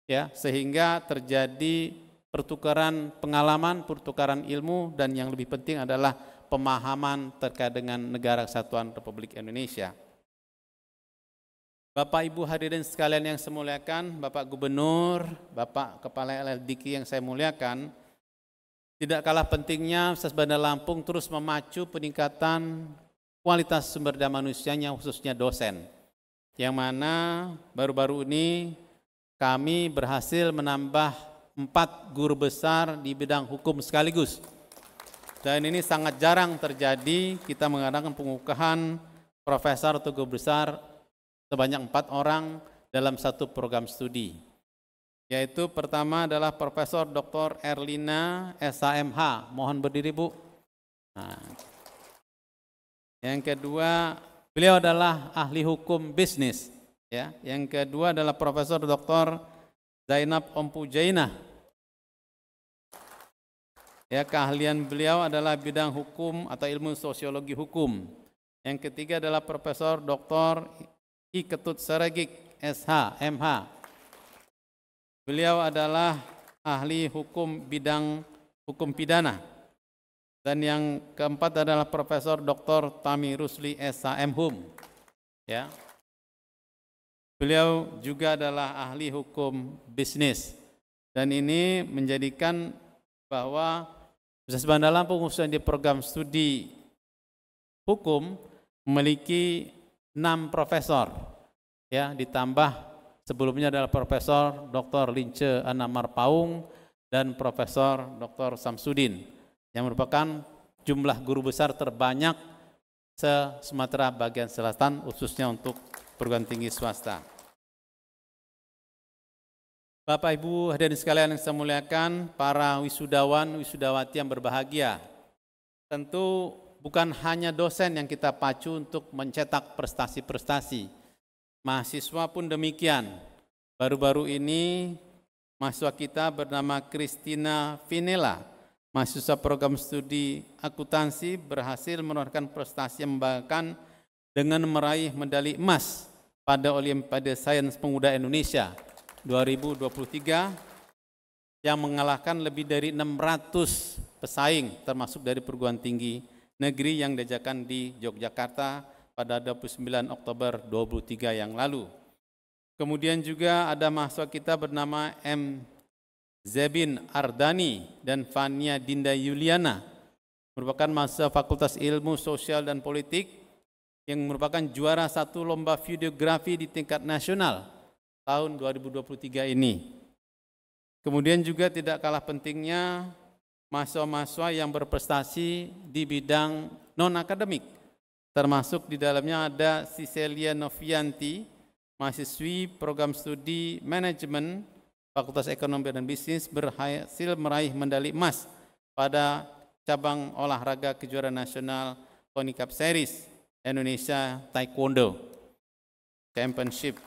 S4: ya, sehingga terjadi pertukaran pengalaman, pertukaran ilmu, dan yang lebih penting adalah pemahaman terkait dengan Negara Kesatuan Republik Indonesia. Bapak Ibu hadirin sekalian yang saya muliakan, Bapak Gubernur, Bapak Kepala LLDK yang saya muliakan, tidak kalah pentingnya Universitas Bandar Lampung terus memacu peningkatan kualitas sumber daya manusianya, khususnya dosen. Yang mana baru-baru ini kami berhasil menambah 4 guru besar di bidang hukum sekaligus. Dan ini sangat jarang terjadi, kita mengadakan pengukuhan profesor atau guru besar sebanyak 4 orang dalam satu program studi. Yaitu pertama adalah Profesor Dr. Erlina SHMH, mohon berdiri Bu. Nah, yang kedua, beliau adalah ahli hukum bisnis. Ya, yang kedua adalah Profesor Dr. Zainab Ompujainah. Ya, keahlian beliau adalah bidang hukum atau ilmu sosiologi hukum. Yang ketiga adalah Profesor Dr. I Ketut Saregik SH MH. Beliau adalah ahli hukum bidang hukum pidana. Dan yang keempat adalah Profesor Dr. Tami Rusli SHM Hum. Ya. Beliau juga adalah ahli hukum bisnis. Dan ini menjadikan bahwa Universitas Bandar Lampung khususnya di program studi hukum memiliki 6 profesor. Ya, ditambah sebelumnya adalah Profesor Dr. Lince Anamar Paung dan Profesor Dr. Samsudin yang merupakan jumlah guru besar terbanyak se-Sumatera bagian selatan khususnya untuk perguruan tinggi swasta. Bapak Ibu hadirin sekalian yang saya muliakan, para wisudawan, wisudawati yang berbahagia. Tentu bukan hanya dosen yang kita pacu untuk mencetak prestasi-prestasi. Mahasiswa pun demikian. Baru-baru ini mahasiswa kita bernama Christina Vinela, mahasiswa program studi akuntansi, berhasil menorehkan prestasi yang membanggakan dengan meraih medali emas pada Olimpiade Sains Pemuda Indonesia 2023 yang mengalahkan lebih dari 600 pesaing termasuk dari perguruan tinggi negeri yang diadakan di Yogyakarta pada 29 Oktober 2023 yang lalu. Kemudian juga ada mahasiswa kita bernama M. Zebin Ardani dan Fania Dinda Yuliana, merupakan mahasiswa Fakultas Ilmu Sosial dan Politik yang merupakan juara 1 lomba videografi di tingkat nasional tahun 2023 ini. Kemudian juga tidak kalah pentingnya mahasiswa-mahasiswa yang berprestasi di bidang non-akademik, termasuk di dalamnya ada Cicelia Novianti, mahasiswi program studi manajemen Fakultas Ekonomi dan Bisnis, berhasil meraih medali emas pada cabang olahraga kejuaraan nasional CONI Cup Series Indonesia Taekwondo Championship.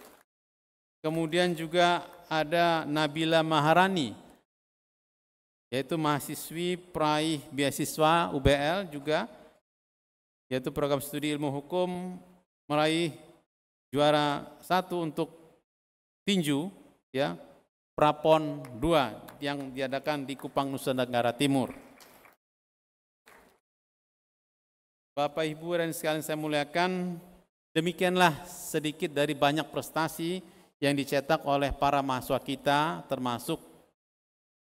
S4: Kemudian juga ada Nabila Maharani, yaitu mahasiswi peraih beasiswa UBL juga, yaitu program studi ilmu hukum, meraih juara 1 untuk tinju, ya, Prapon 2 yang diadakan di Kupang, Nusa Tenggara Timur. Bapak Ibu dan sekalian saya muliakan, demikianlah sedikit dari banyak prestasi yang dicetak oleh para mahasiswa kita, termasuk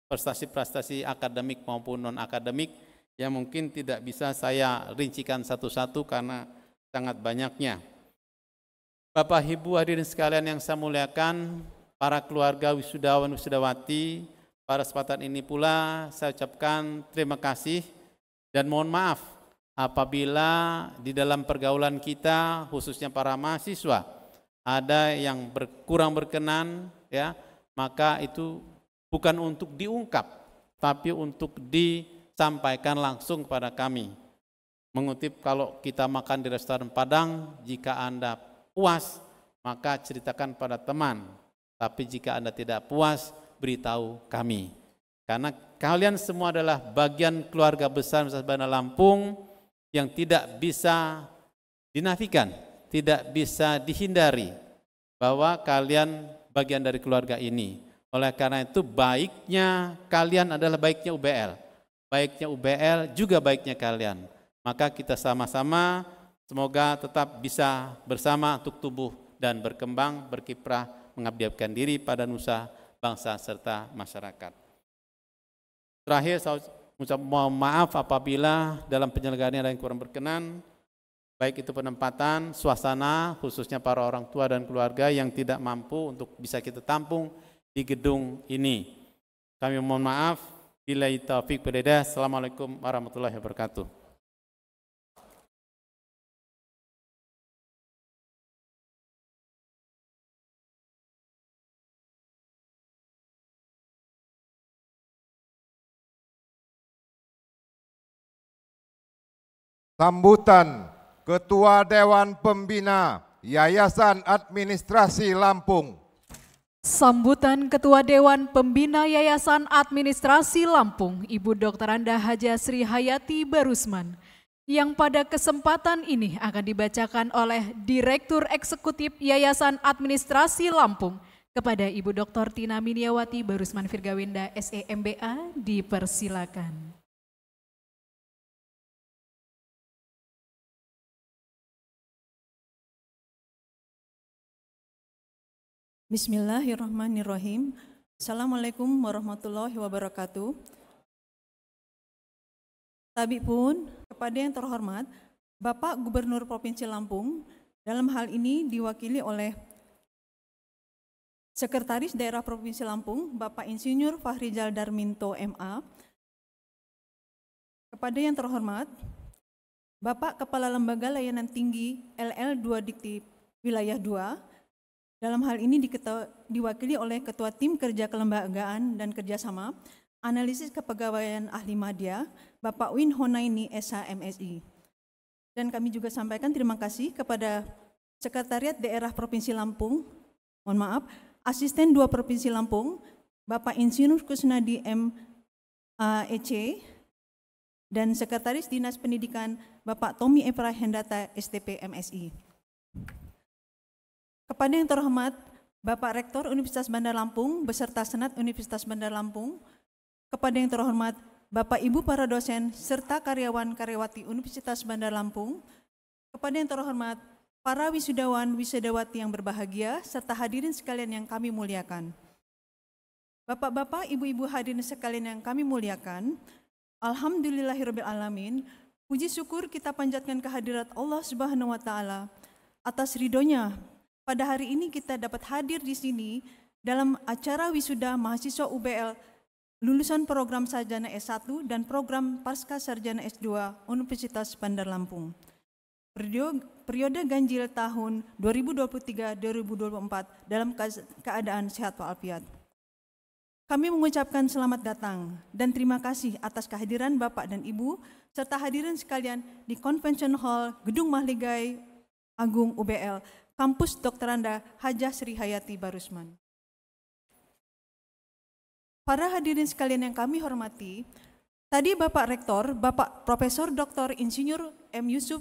S4: prestasi-prestasi akademik maupun non-akademik yang mungkin tidak bisa saya rincikan satu-satu karena sangat banyaknya. Bapak Ibu hadirin sekalian yang saya muliakan, para keluarga wisudawan wisudawati, pada kesempatan ini pula saya ucapkan terima kasih dan mohon maaf apabila di dalam pergaulan kita, khususnya para mahasiswa, ada yang kurang berkenan, ya, maka itu bukan untuk diungkap, tapi untuk disampaikan langsung kepada kami. Mengutip, kalau kita makan di restoran Padang, jika Anda puas, maka ceritakan pada teman. Tapi jika Anda tidak puas, beritahu kami. Karena kalian semua adalah bagian keluarga besar Universitas Bandar Lampung yang tidak bisa dinafikan, tidak bisa dihindari bahwa kalian bagian dari keluarga ini. Oleh karena itu baiknya kalian adalah baiknya UBL. Baiknya UBL juga baiknya kalian. Maka kita sama-sama semoga tetap bisa bersama untuk tumbuh dan berkembang, berkiprah, mengabdikan diri pada nusa, bangsa, serta masyarakat. Terakhir, saya mohon maaf apabila dalam penyelenggaraan ada yang kurang berkenan, baik itu penempatan, suasana, khususnya para orang tua dan keluarga yang tidak mampu untuk bisa kita tampung di gedung ini. Kami mohon maaf. Billahi taufiq wal hidayah. Assalamualaikum warahmatullahi wabarakatuh.
S2: Sambutan Ketua Dewan Pembina Yayasan Administrasi Lampung.
S1: Sambutan Ketua Dewan Pembina Yayasan Administrasi Lampung, Ibu Dr. Anda Haja Sri Hayati Barusman, yang pada kesempatan ini akan dibacakan oleh Direktur Eksekutif Yayasan Administrasi Lampung kepada Ibu Dr. Tina Miniawati Barusman Virgawenda SEMBA, dipersilakan.
S7: Bismillahirrahmanirrahim. Assalamualaikum warahmatullahi wabarakatuh. Tabi pun kepada yang terhormat Bapak Gubernur Provinsi Lampung, dalam hal ini diwakili oleh Sekretaris Daerah Provinsi Lampung Bapak Insinyur Fahrizal Darminto MA. Kepada yang terhormat Bapak Kepala Lembaga Layanan Tinggi LL2 Dikti Wilayah 2, dalam hal ini diwakili oleh Ketua Tim Kerja Kelembagaan dan Kerjasama, Analisis Kepegawaian Ahli Madya, Bapak Win Honaini SH MSI. Dan kami juga sampaikan terima kasih kepada Sekretariat Daerah Provinsi Lampung, mohon maaf, Asisten 2 Provinsi Lampung, Bapak Insinyur Kusnadi M.A.E.C. dan Sekretaris Dinas Pendidikan, Bapak Tommy Efra Hendata STP MSI. Kepada yang terhormat Bapak Rektor Universitas Bandar Lampung beserta Senat Universitas Bandar Lampung, kepada yang terhormat Bapak Ibu para dosen serta karyawan-karyawati Universitas Bandar Lampung, kepada yang terhormat para wisudawan wisudawati yang berbahagia serta hadirin sekalian yang kami muliakan. Bapak-bapak, ibu-ibu hadirin sekalian yang kami muliakan, alhamdulillahirabbil alamin, puji syukur kita panjatkan kehadirat Allah Subhanahu wa taala atas ridhonya. Pada hari ini kita dapat hadir di sini dalam acara wisuda mahasiswa UBL lulusan program sarjana S1 dan program pasca sarjana S2 Universitas Bandar Lampung. Periode ganjil tahun 2023-2024 dalam keadaan sehat walafiat. Kami mengucapkan selamat datang dan terima kasih atas kehadiran Bapak dan Ibu serta hadirin sekalian di Convention Hall Gedung Mahligai Agung UBL Kampus Dr. Anda Haja Sri Hayati Barusman. Para hadirin sekalian yang kami hormati, tadi Bapak Rektor, Bapak Profesor Dr. Insinyur M. Yusuf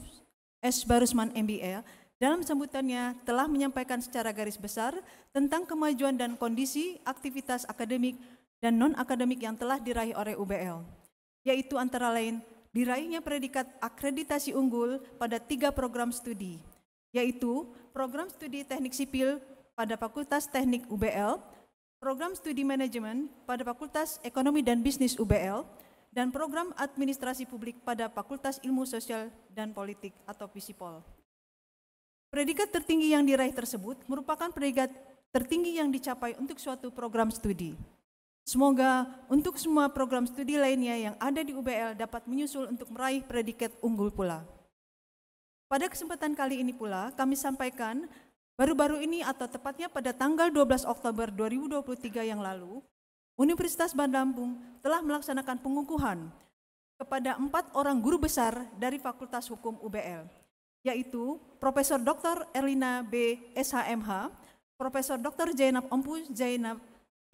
S7: S. Barusman MBA, dalam sambutannya telah menyampaikan secara garis besar tentang kemajuan dan kondisi aktivitas akademik dan non-akademik yang telah diraih oleh UBL, yaitu antara lain diraihnya predikat akreditasi unggul pada 3 program studi, yaitu program studi teknik sipil pada Fakultas Teknik UBL, program studi manajemen pada Fakultas Ekonomi dan Bisnis UBL, dan program administrasi publik pada Fakultas Ilmu Sosial dan Politik atau FISIPOL. Predikat tertinggi yang diraih tersebut merupakan predikat tertinggi yang dicapai untuk suatu program studi. Semoga untuk semua program studi lainnya yang ada di UBL dapat menyusul untuk meraih predikat unggul pula. Pada kesempatan kali ini pula kami sampaikan baru-baru ini atau tepatnya pada tanggal 12 Oktober 2023 yang lalu, Universitas Bandar Lampung telah melaksanakan pengukuhan kepada 4 orang guru besar dari Fakultas Hukum UBL, yaitu Profesor Dr. Erlina B. SHMH, Profesor Dr. Zainab Ompu Zainab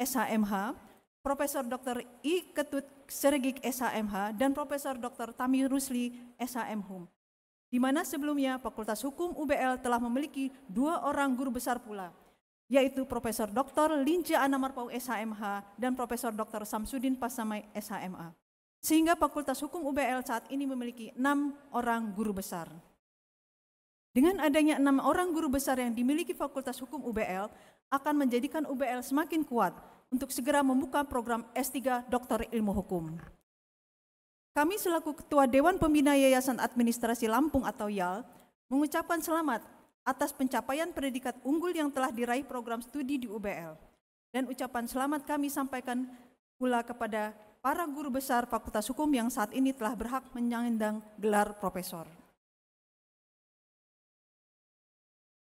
S7: SHMH, Profesor Dr. I. Ketut Sergik SHMH, dan Profesor Dr. Tami Rusli SHMHum. Di mana sebelumnya Fakultas Hukum UBL telah memiliki 2 orang guru besar pula, yaitu Profesor Dr. Linca Anamarpau SHMH dan Profesor Dr. Samsudin Pasamai SHMA. Sehingga Fakultas Hukum UBL saat ini memiliki 6 orang guru besar. Dengan adanya 6 orang guru besar yang dimiliki Fakultas Hukum UBL akan menjadikan UBL semakin kuat untuk segera membuka program S3 Doktor Ilmu Hukum. Kami selaku Ketua Dewan Pembina Yayasan Administrasi Lampung atau YAL mengucapkan selamat atas pencapaian predikat unggul yang telah diraih program studi di UBL. Dan ucapan selamat kami sampaikan pula kepada para guru besar Fakultas Hukum yang saat ini telah berhak menyandang gelar profesor.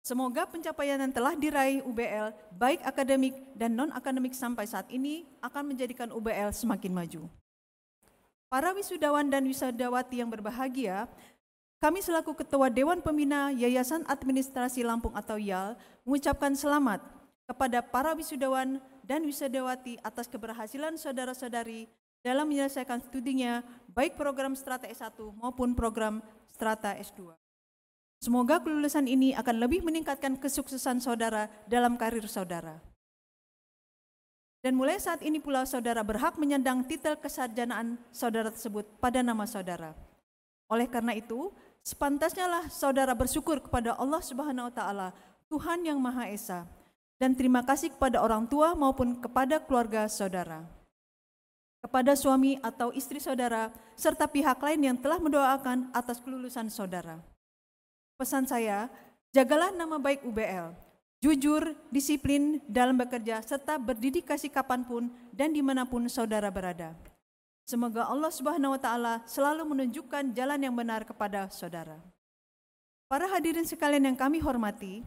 S7: Semoga pencapaian yang telah diraih UBL, baik akademik dan non-akademik sampai saat ini, akan menjadikan UBL semakin maju. Para wisudawan dan wisudawati yang berbahagia, kami selaku Ketua Dewan Pembina Yayasan Administrasi Lampung atau YAL mengucapkan selamat kepada para wisudawan dan wisudawati atas keberhasilan saudara-saudari dalam menyelesaikan studinya, baik program Strata S1 maupun program Strata S2. Semoga kelulusan ini akan lebih meningkatkan kesuksesan saudara dalam karir saudara. Dan mulai saat ini pula saudara berhak menyandang titel kesarjanaan saudara tersebut pada nama saudara. Oleh karena itu, sepantasnya lah saudara bersyukur kepada Allah Subhanahu wa Ta'ala, Tuhan yang Maha Esa, dan terima kasih kepada orang tua maupun kepada keluarga saudara, kepada suami atau istri saudara, serta pihak lain yang telah mendoakan atas kelulusan saudara. Pesan saya, jagalah nama baik UBL, jujur, disiplin dalam bekerja, serta berdedikasi kapanpun dan dimanapun saudara berada. Semoga Allah Subhanahu wa Ta'ala selalu menunjukkan jalan yang benar kepada saudara. Para hadirin sekalian yang kami hormati,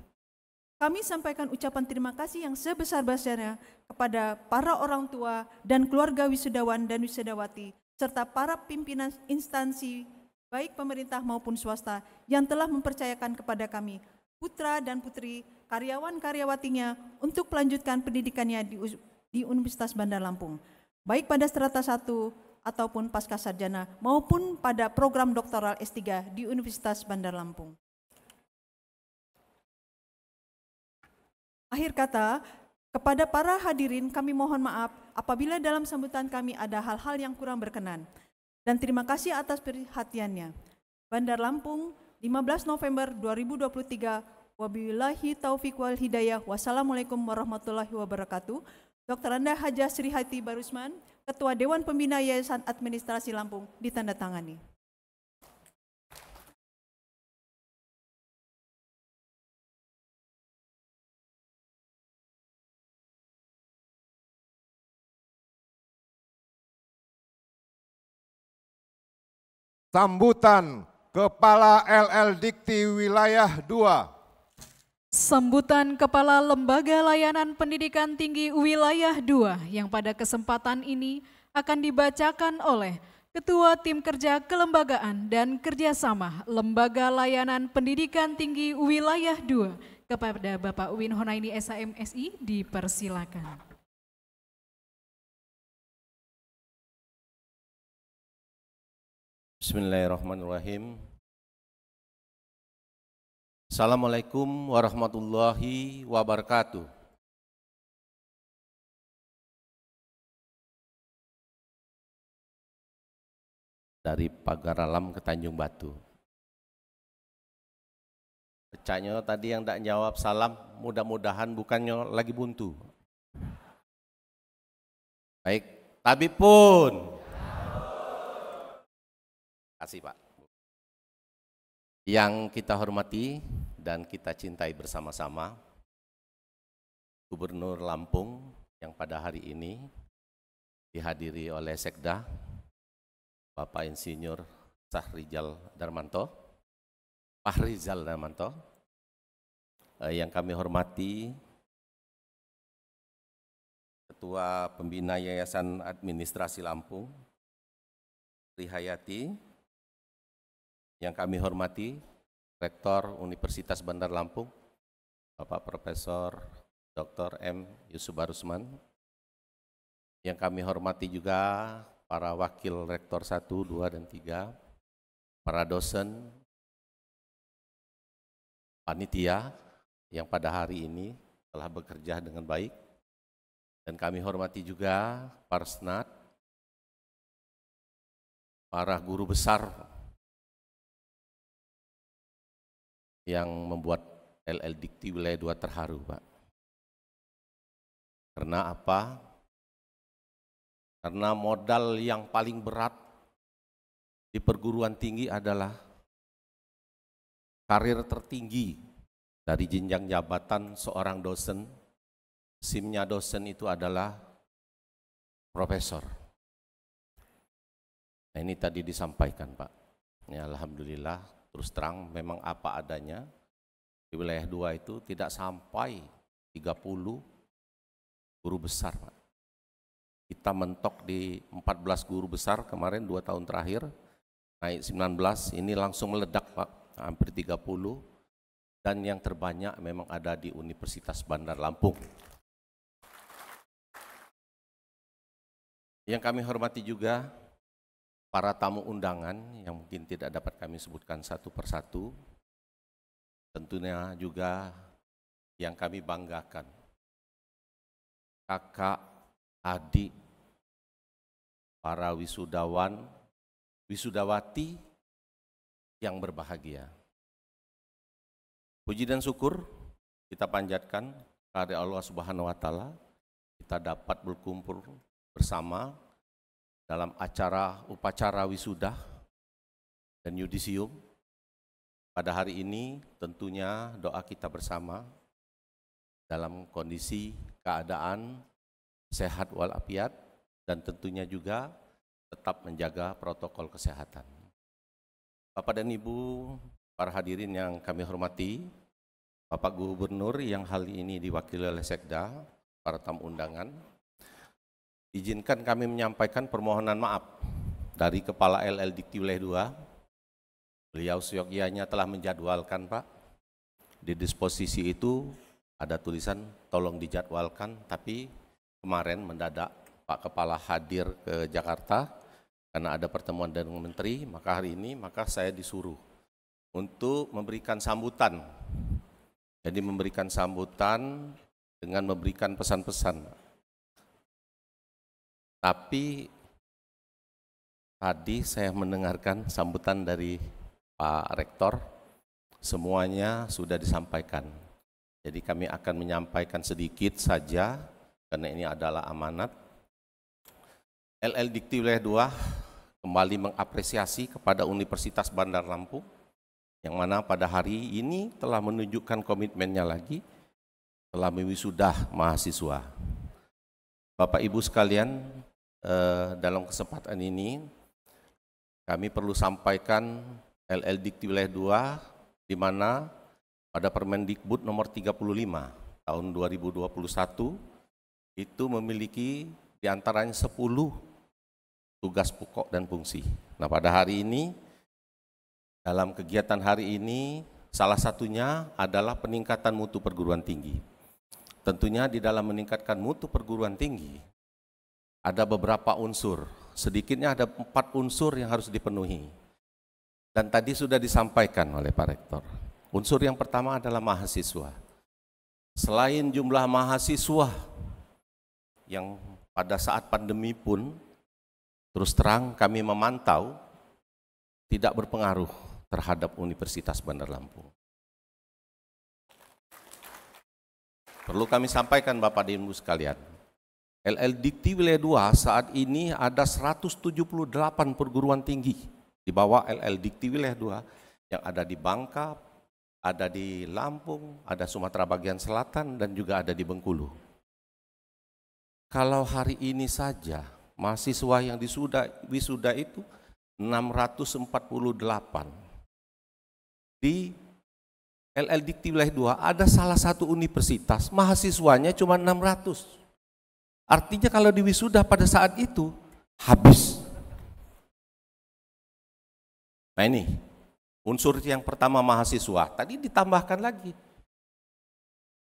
S7: kami sampaikan ucapan terima kasih yang sebesar-besarnya kepada para orang tua dan keluarga wisudawan dan wisudawati, serta para pimpinan instansi baik pemerintah maupun swasta yang telah mempercayakan kepada kami, putra dan putri, karyawan-karyawatinya untuk melanjutkan pendidikannya di Universitas Bandar Lampung, baik pada strata 1 ataupun pasca sarjana maupun pada program doktoral S3 di Universitas Bandar Lampung. Akhir kata, kepada para hadirin kami mohon maaf apabila dalam sambutan kami ada hal-hal yang kurang berkenan. Dan terima kasih atas perhatiannya. Bandar Lampung, 15 November 2023. Wabillahi taufiq wal hidayah. Wassalamualaikum warahmatullahi wabarakatuh. Dr. Anda Hajah Sri Hati Barusman, Ketua Dewan Pembina Yayasan Administrasi Lampung, ditandatangani.
S2: Sambutan Kepala LL Dikti Wilayah 2.
S1: Sambutan Kepala Lembaga Layanan Pendidikan Tinggi Wilayah 2 yang pada kesempatan ini akan dibacakan oleh Ketua Tim Kerja Kelembagaan dan Kerjasama Lembaga Layanan Pendidikan Tinggi Wilayah 2 kepada Bapak Uwin Honaini SHMSI, dipersilakan.
S8: Bismillahirrahmanirrahim. Assalamualaikum warahmatullahi wabarakatuh. Dari Pagar Alam ke Tanjung Batu. Pecahnya tadi yang tak jawab salam, mudah-mudahan bukannya lagi buntu. Baik, tapi pun. Terima kasih Pak. Yang kita hormati dan kita cintai bersama-sama, Gubernur Lampung yang pada hari ini dihadiri oleh Sekda, Bapak Insinyur Sahrizal Darmanto, Pak Rizal Darmanto, yang kami hormati Ketua Pembina Yayasan Administrasi Lampung, Sri Hayati, yang kami hormati Rektor Universitas Bandar Lampung, Bapak Profesor Dr. M. Yusuf Barusman, yang kami hormati juga para Wakil Rektor 1, 2, dan 3, para dosen, panitia yang pada hari ini telah bekerja dengan baik, dan kami hormati juga para senat, para guru besar yang membuat LL Dikti Wilayah 2 terharu, Pak. Karena apa? Karena modal yang paling berat di perguruan tinggi adalah karir tertinggi dari jenjang jabatan seorang dosen. SIM-nya dosen itu adalah profesor. Nah, ini tadi disampaikan, Pak. Ya, alhamdulillah, terus terang memang apa adanya. Di wilayah 2 itu tidak sampai 30 guru besar, Pak. Kita mentok di 14 guru besar kemarin 2 tahun terakhir, naik 19, ini langsung meledak, Pak, hampir 30, dan yang terbanyak memang ada di Universitas Bandar Lampung. Yang kami hormati juga para tamu undangan yang mungkin tidak dapat kami sebutkan satu persatu. Tentunya juga yang kami banggakan, kakak, adik, para wisudawan, wisudawati yang berbahagia. Puji dan syukur kita panjatkan kepada Allah Subhanahu wa Ta'ala, kita dapat berkumpul bersama dalam upacara wisuda dan yudisium. Pada hari ini tentunya doa kita bersama dalam kondisi keadaan sehat walafiat dan tentunya juga tetap menjaga protokol kesehatan. Bapak dan Ibu, para hadirin yang kami hormati, Bapak Gubernur yang hal ini diwakili oleh Sekda, para tamu undangan, izinkan kami menyampaikan permohonan maaf dari Kepala LL Dikti Wilayah 2. Beliau seyogyanya telah menjadwalkan, Pak. Di disposisi itu ada tulisan tolong dijadwalkan, tapi kemarin mendadak Pak Kepala hadir ke Jakarta karena ada pertemuan dengan Menteri, maka hari ini saya disuruh untuk memberikan sambutan. Jadi memberikan sambutan dengan memberikan pesan-pesan. Tapi tadi saya mendengarkan sambutan dari Pak Rektor, semuanya sudah disampaikan. Jadi kami akan menyampaikan sedikit saja, karena ini adalah amanat. LL Dikti Wilayah 2 kembali mengapresiasi kepada Universitas Bandar Lampung, yang mana pada hari ini telah menunjukkan komitmennya lagi, telah mewisudah mahasiswa. Bapak Ibu sekalian, dalam kesempatan ini kami perlu sampaikan LL Dikti Wilayah 2, di mana pada Permendikbud nomor 35 tahun 2021 itu memiliki diantaranya 10 tugas pokok dan fungsi. Nah, pada hari ini, dalam kegiatan hari ini, salah satunya adalah peningkatan mutu perguruan tinggi. Tentunya di dalam meningkatkan mutu perguruan tinggi, ada beberapa unsur, sedikitnya ada 4 unsur yang harus dipenuhi. Dan tadi sudah disampaikan oleh Pak Rektor. Unsur yang pertama adalah mahasiswa. Selain jumlah mahasiswa yang pada saat pandemi pun, terus terang kami memantau tidak berpengaruh terhadap Universitas Bandar Lampung. Perlu kami sampaikan Bapak dan Ibu sekalian, LL Dikti Wilayah 2 saat ini ada 178 perguruan tinggi di bawah LL Dikti Wilayah 2 yang ada di Bangka, ada di Lampung, ada Sumatera bagian selatan, dan juga ada di Bengkulu. Kalau hari ini saja mahasiswa yang wisuda itu 648. Di LL Dikti Wilayah 2 ada salah satu universitas mahasiswanya cuma 600. Artinya kalau di wisuda pada saat itu habis. Nah ini unsur yang pertama mahasiswa. Tadi ditambahkan lagi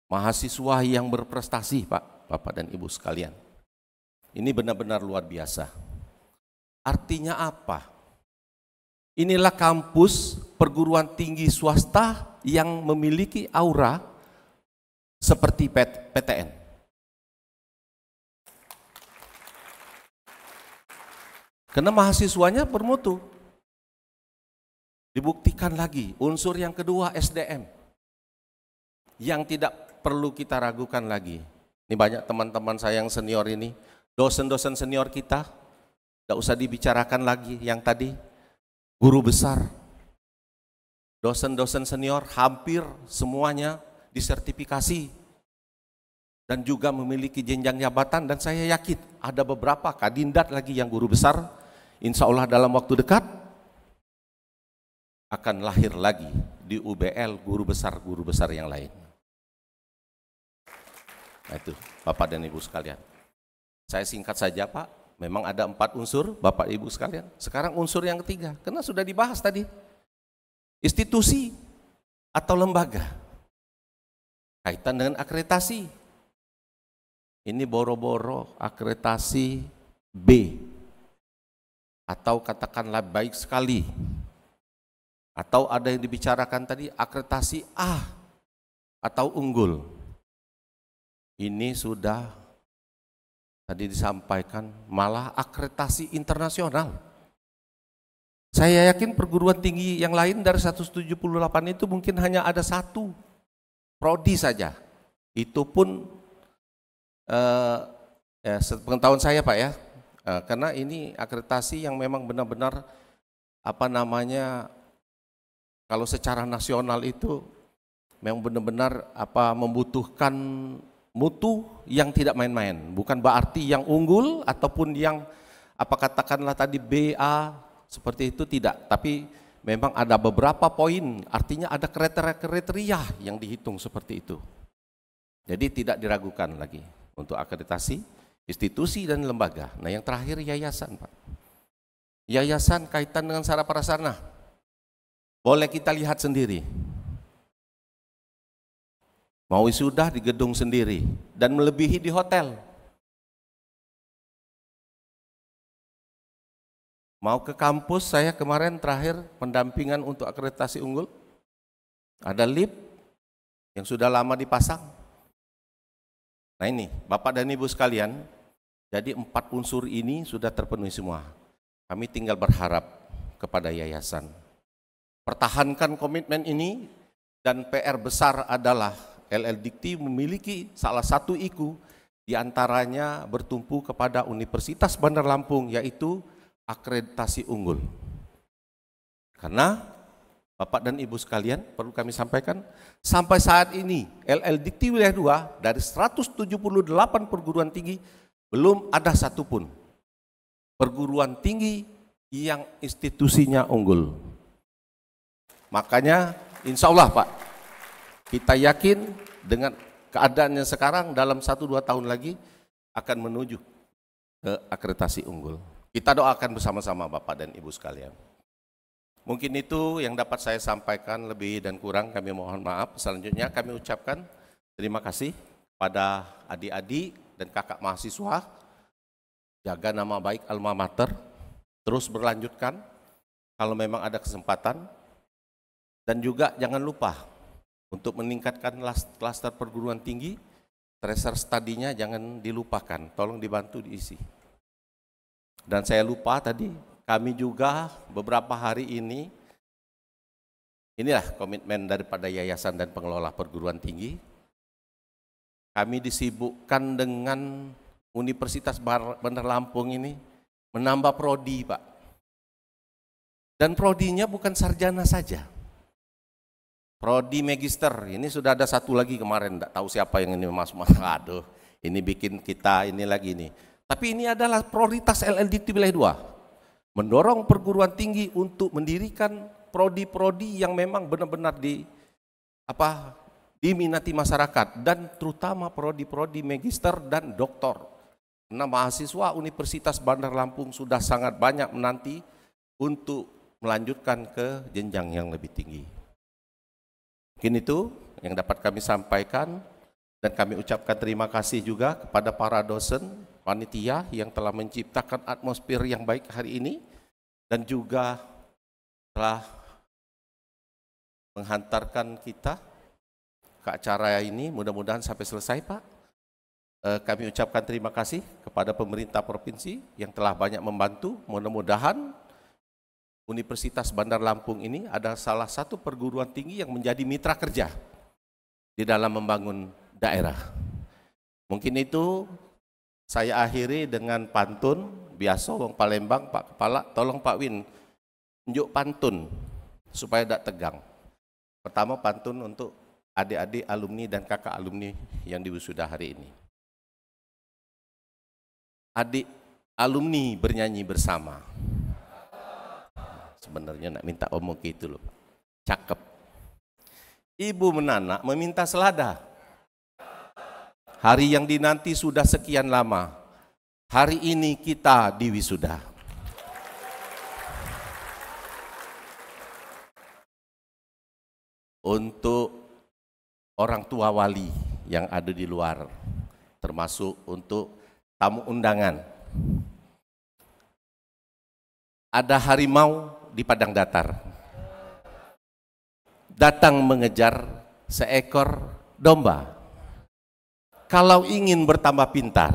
S8: mahasiswa yang berprestasi, Pak, Bapak dan Ibu sekalian. Ini benar-benar luar biasa. Artinya apa? Inilah kampus perguruan tinggi swasta yang memiliki aura seperti PTN. Karena mahasiswanya bermutu. Dibuktikan lagi, unsur yang kedua SDM. Yang tidak perlu kita ragukan lagi. Ini banyak teman-teman saya yang senior ini, dosen-dosen senior kita, tidak usah dibicarakan lagi yang tadi, guru besar. Dosen-dosen senior hampir semuanya disertifikasi dan juga memiliki jenjang jabatan, dan saya yakin ada beberapa kadindat lagi yang guru besar, insya Allah dalam waktu dekat akan lahir lagi di UBL guru besar yang lain. Nah itu Bapak dan Ibu sekalian. Saya singkat saja Pak, memang ada 4 unsur Bapak Ibu sekalian. Sekarang unsur yang ketiga, karena sudah dibahas tadi. Institusi atau lembaga. Kaitan dengan akreditasi. Ini boro-boro akreditasi B. Atau katakanlah baik sekali. Atau ada yang dibicarakan tadi akreditasi A atau unggul. Ini sudah tadi disampaikan malah akreditasi internasional. Saya yakin perguruan tinggi yang lain dari 178 itu mungkin hanya ada 1 prodi saja. Itu pun sepengetahuan saya Pak ya, karena ini akreditasi yang memang benar-benar kalau secara nasional itu memang benar-benar membutuhkan mutu yang tidak main-main, bukan berarti yang unggul ataupun yang katakanlah tadi BA seperti itu, tidak, tapi memang ada beberapa poin, artinya ada kriteria yang dihitung seperti itu. Jadi tidak diragukan lagi untuk akreditasi, institusi dan lembaga. Nah yang terakhir yayasan Pak. Yayasan kaitan dengan sarana prasarana. Boleh kita lihat sendiri. Mau wisuda di gedung sendiri dan melebihi di hotel. Mau ke kampus, saya kemarin terakhir pendampingan untuk akreditasi unggul. Ada lift yang sudah lama dipasang. Nah ini Bapak dan Ibu sekalian, jadi 4 unsur ini sudah terpenuhi semua. Kami tinggal berharap kepada yayasan. Pertahankan komitmen ini, dan PR besar adalah LL Dikti memiliki salah satu IKU diantaranya bertumpu kepada Universitas Bandar Lampung, yaitu akreditasi unggul. Karena Bapak dan Ibu sekalian, perlu kami sampaikan, sampai saat ini LL Dikti Wilayah 2 dari 178 perguruan tinggi belum ada satupun perguruan tinggi yang institusinya unggul. Makanya insya Allah Pak, kita yakin dengan keadaannya sekarang dalam 1-2 tahun lagi akan menuju ke akreditasi unggul. Kita doakan bersama-sama Bapak dan Ibu sekalian. Mungkin itu yang dapat saya sampaikan, lebih dan kurang kami mohon maaf. Selanjutnya kami ucapkan terima kasih pada adik-adik dan kakak mahasiswa. Jaga nama baik alma mater, terus berlanjutkan kalau memang ada kesempatan. Dan juga jangan lupa untuk meningkatkan klaster perguruan tinggi, tracer studinya jangan dilupakan, tolong dibantu diisi. Dan saya lupa tadi, kami juga beberapa hari ini, inilah komitmen daripada yayasan dan pengelola perguruan tinggi, kami disibukkan dengan Universitas Bandar Lampung ini menambah prodi Pak. Dan prodinya bukan sarjana saja. Prodi Magister, ini sudah ada satu lagi kemarin, tidak tahu siapa yang ini masuk. Aduh, ini bikin kita ini lagi nih. Tapi ini adalah prioritas LL Dikti Wilayah 2. Mendorong perguruan tinggi untuk mendirikan prodi-prodi yang memang benar-benar diminati masyarakat, dan terutama prodi-prodi Magister dan Doktor. Karena mahasiswa Universitas Bandar Lampung sudah sangat banyak menanti untuk melanjutkan ke jenjang yang lebih tinggi. Mungkin itu yang dapat kami sampaikan, dan kami ucapkan terima kasih juga kepada para dosen, panitia yang telah menciptakan atmosfer yang baik hari ini, dan juga telah menghantarkan kita ke acara ini, mudah-mudahan sampai selesai Pak. Kami ucapkan terima kasih kepada pemerintah provinsi yang telah banyak membantu, mudah-mudahan Universitas Bandar Lampung ini adalah salah satu perguruan tinggi yang menjadi mitra kerja di dalam membangun daerah. Mungkin itu saya akhiri dengan pantun, biasa wong Palembang, Pak Kepala, tolong Pak Win, unjuk pantun supaya tidak tegang. Pertama pantun untuk adik-adik alumni dan kakak alumni yang diwisuda hari ini. Adik alumni bernyanyi bersama. Sebenarnya nak minta omong gitu loh, cakep. Ibu menanak meminta selada. Hari yang dinanti sudah sekian lama. Hari ini kita diwisuda. Untuk orang tua wali yang ada di luar, termasuk untuk tamu undangan. Ada harimau di padang datar, datang mengejar seekor domba. Kalau ingin bertambah pintar,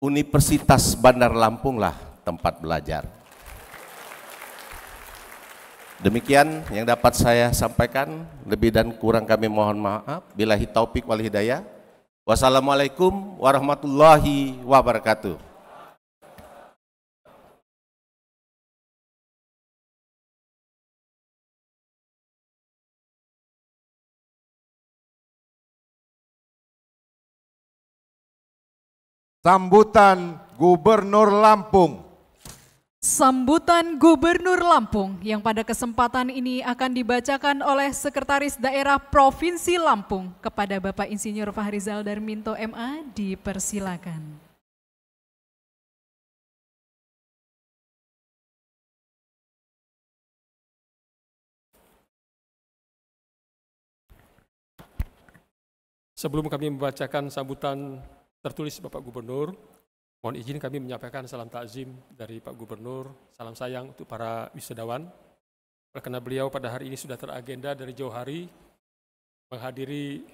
S8: Universitas Bandar Lampunglah tempat belajar. Demikian yang dapat saya sampaikan, lebih dan kurang kami mohon maaf. Billahi taufik wal hidayah. Wassalamualaikum warahmatullahi wabarakatuh.
S2: Sambutan Gubernur Lampung.
S1: Sambutan Gubernur Lampung yang pada kesempatan ini akan dibacakan oleh Sekretaris Daerah Provinsi Lampung kepada Bapak Insinyur Fahrizal Darminto MA, dipersilakan.
S9: Sebelum kami membacakan sambutan tertulis Bapak Gubernur, mohon izin kami menyampaikan salam takzim dari Pak Gubernur, salam sayang untuk para wisudawan. Karena beliau pada hari ini sudah teragenda dari jauh hari menghadiri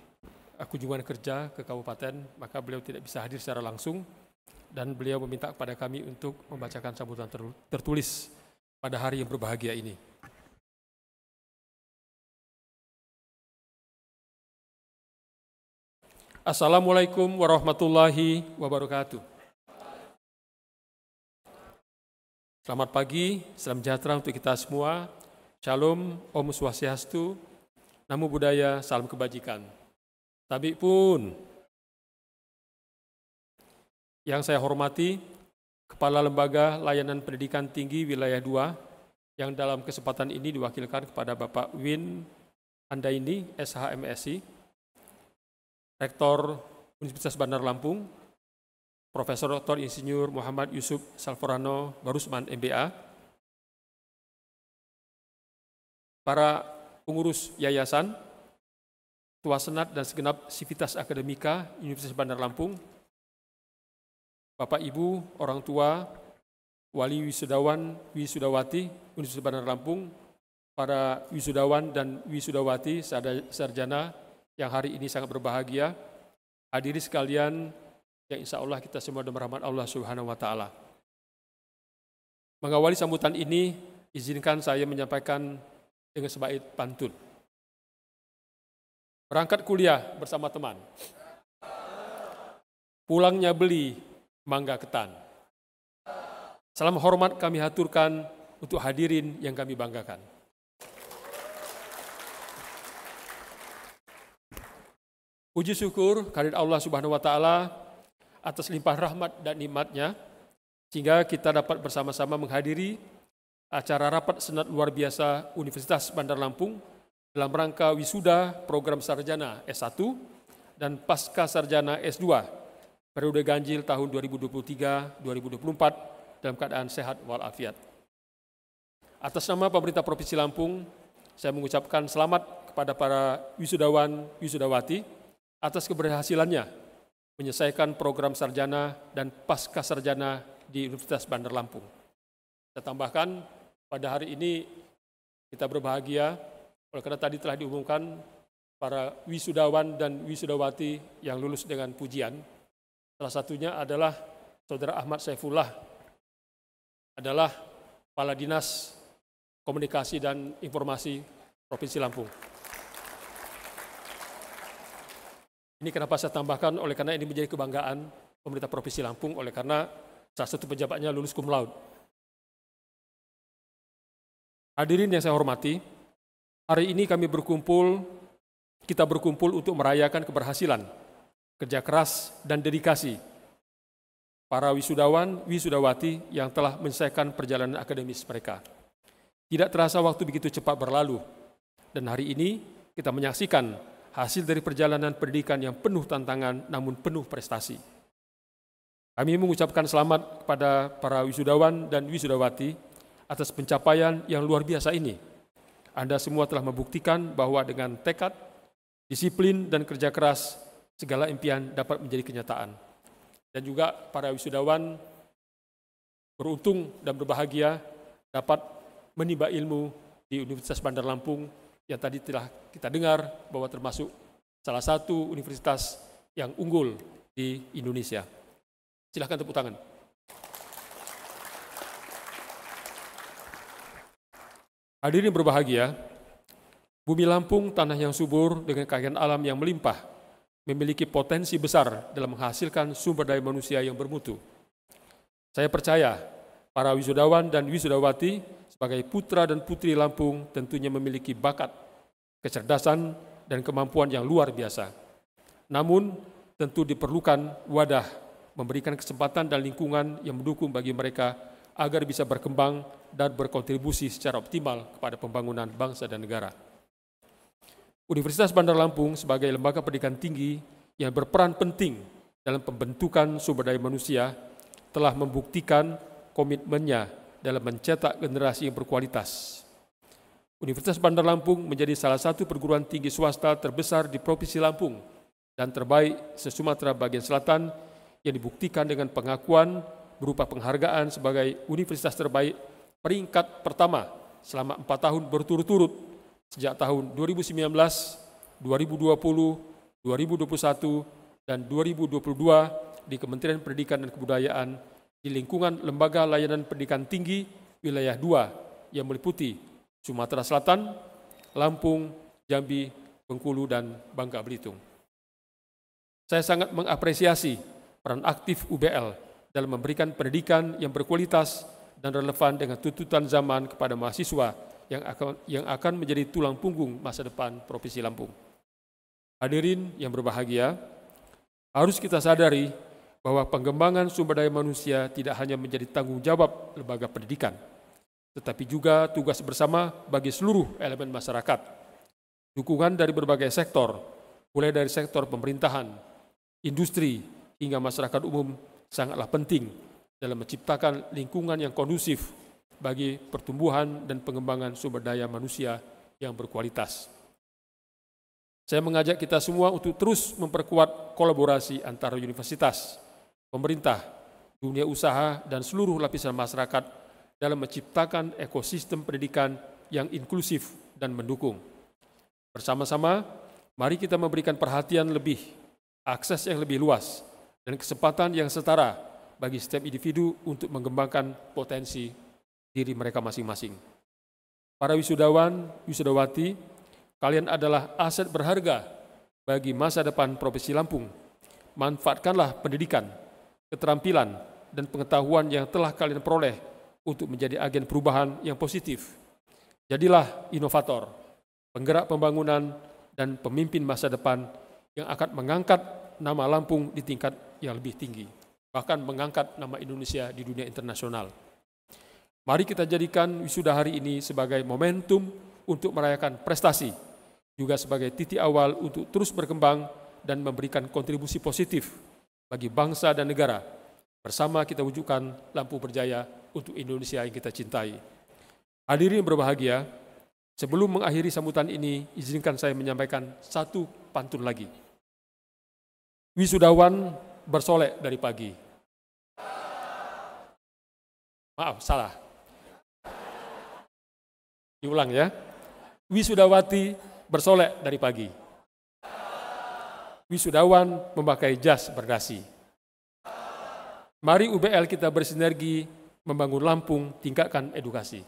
S9: kunjungan kerja ke kabupaten, maka beliau tidak bisa hadir secara langsung dan beliau meminta kepada kami untuk membacakan sambutan tertulis pada hari yang berbahagia ini. Assalamualaikum warahmatullahi wabarakatuh. Selamat pagi, salam sejahtera untuk kita semua. Shalom, Om Swastiastu, Namo Buddhaya, salam kebajikan. Tabik pun. Yang saya hormati, Kepala Lembaga Layanan Pendidikan Tinggi Wilayah 2, yang dalam kesempatan ini diwakilkan kepada Bapak Win Andaini, SHMSI, Rektor Universitas Bandar Lampung, Profesor Dr. Insinyur Muhammad Yusuf Salforano Barusman MBA, para pengurus yayasan, Ketua Senat dan segenap sivitas akademika Universitas Bandar Lampung, Bapak Ibu, orang tua, wali wisudawan, wisudawati Universitas Bandar Lampung, para wisudawan dan wisudawati sarjana yang hari ini sangat berbahagia, hadirin sekalian yang insya Allah kita semua dalam rahmat Allah Subhanahu wa Ta'ala. Mengawali sambutan ini, izinkan saya menyampaikan dengan sebait pantun. Berangkat kuliah bersama teman, pulangnya beli mangga ketan. Salam hormat kami haturkan untuk hadirin yang kami banggakan. Puji syukur kehadirat Allah Subhanahu wa Ta'ala atas limpah rahmat dan nikmatnya, sehingga kita dapat bersama-sama menghadiri acara rapat senat luar biasa Universitas Bandar Lampung dalam rangka wisuda program sarjana S1 dan pasca sarjana S2 periode ganjil tahun 2023-2024 dalam keadaan sehat walafiat. Atas nama pemerintah Provinsi Lampung, saya mengucapkan selamat kepada para wisudawan wisudawati atas keberhasilannya menyelesaikan program sarjana dan pasca sarjana di Universitas Bandar Lampung. Saya tambahkan, pada hari ini kita berbahagia, oleh karena tadi telah diumumkan para wisudawan dan wisudawati yang lulus dengan pujian. Salah satunya adalah Saudara Ahmad Saifullah, adalah Kepala Dinas Komunikasi dan Informasi Provinsi Lampung. Ini kenapa saya tambahkan, oleh karena ini menjadi kebanggaan pemerintah Provinsi Lampung, oleh karena salah satu pejabatnya lulus cum laude. Hadirin yang saya hormati, hari ini kita berkumpul untuk merayakan keberhasilan, kerja keras, dan dedikasi para wisudawan, wisudawati yang telah menyelesaikan perjalanan akademis mereka. Tidak terasa waktu begitu cepat berlalu, dan hari ini kita menyaksikan hasil dari perjalanan pendidikan yang penuh tantangan namun penuh prestasi. Kami mengucapkan selamat kepada para wisudawan dan wisudawati atas pencapaian yang luar biasa ini. Anda semua telah membuktikan bahwa dengan tekad, disiplin, dan kerja keras, segala impian dapat menjadi kenyataan. Dan juga para wisudawan beruntung dan berbahagia dapat menimba ilmu di Universitas Bandar Lampung yang tadi telah kita dengar bahwa termasuk salah satu universitas yang unggul di Indonesia. Silakan tepuk tangan. Hadirin berbahagia, bumi Lampung, tanah yang subur dengan kekayaan alam yang melimpah, memiliki potensi besar dalam menghasilkan sumber daya manusia yang bermutu. Saya percaya para wisudawan dan wisudawati sebagai putra dan putri Lampung tentunya memiliki bakat, kecerdasan, dan kemampuan yang luar biasa. Namun, tentu diperlukan wadah, memberikan kesempatan dan lingkungan yang mendukung bagi mereka agar bisa berkembang dan berkontribusi secara optimal kepada pembangunan bangsa dan negara. Universitas Bandar Lampung sebagai lembaga pendidikan tinggi yang berperan penting dalam pembentukan sumber daya manusia telah membuktikan komitmennya dalam mencetak generasi yang berkualitas. Universitas Bandar Lampung menjadi salah satu perguruan tinggi swasta terbesar di Provinsi Lampung dan terbaik se-Sumatera bagian selatan yang dibuktikan dengan pengakuan berupa penghargaan sebagai universitas terbaik peringkat pertama selama 4 tahun berturut-turut sejak tahun 2019, 2020, 2021, dan 2022 di Kementerian Pendidikan dan Kebudayaan di lingkungan Lembaga Layanan Pendidikan Tinggi Wilayah 2 yang meliputi Sumatera Selatan, Lampung, Jambi, Bengkulu, dan Bangka Belitung. Saya sangat mengapresiasi peran aktif UBL dalam memberikan pendidikan yang berkualitas dan relevan dengan tuntutan zaman kepada mahasiswa yang akan menjadi tulang punggung masa depan Provinsi Lampung. Hadirin yang berbahagia, harus kita sadari bahwa pengembangan sumber daya manusia tidak hanya menjadi tanggung jawab lembaga pendidikan, tetapi juga tugas bersama bagi seluruh elemen masyarakat. Dukungan dari berbagai sektor, mulai dari sektor pemerintahan, industri, hingga masyarakat umum sangatlah penting dalam menciptakan lingkungan yang kondusif bagi pertumbuhan dan pengembangan sumber daya manusia yang berkualitas. Saya mengajak kita semua untuk terus memperkuat kolaborasi antara universitas, pemerintah, dunia usaha, dan seluruh lapisan masyarakat dalam menciptakan ekosistem pendidikan yang inklusif dan mendukung. Bersama-sama, mari kita memberikan perhatian lebih, akses yang lebih luas, dan kesempatan yang setara bagi setiap individu untuk mengembangkan potensi diri mereka masing-masing. Para wisudawan, wisudawati, kalian adalah aset berharga bagi masa depan Provinsi Lampung. Manfaatkanlah pendidikan, keterampilan, dan pengetahuan yang telah kalian peroleh untuk menjadi agen perubahan yang positif. Jadilah inovator, penggerak pembangunan, dan pemimpin masa depan yang akan mengangkat nama Lampung di tingkat yang lebih tinggi, bahkan mengangkat nama Indonesia di dunia internasional. Mari kita jadikan wisuda hari ini sebagai momentum untuk merayakan prestasi, juga sebagai titik awal untuk terus berkembang dan memberikan kontribusi positif bagi bangsa dan negara. Bersama kita wujudkan Lampung Berjaya untuk Indonesia yang kita cintai. Hadirin berbahagia, sebelum mengakhiri sambutan ini, izinkan saya menyampaikan satu pantun lagi. Wisudawan bersolek dari pagi. Maaf, salah. Diulang ya. Wisudawati bersolek dari pagi. Wisudawan memakai jas berdasi. Mari UBL kita bersinergi membangun Lampung, tingkatkan edukasi.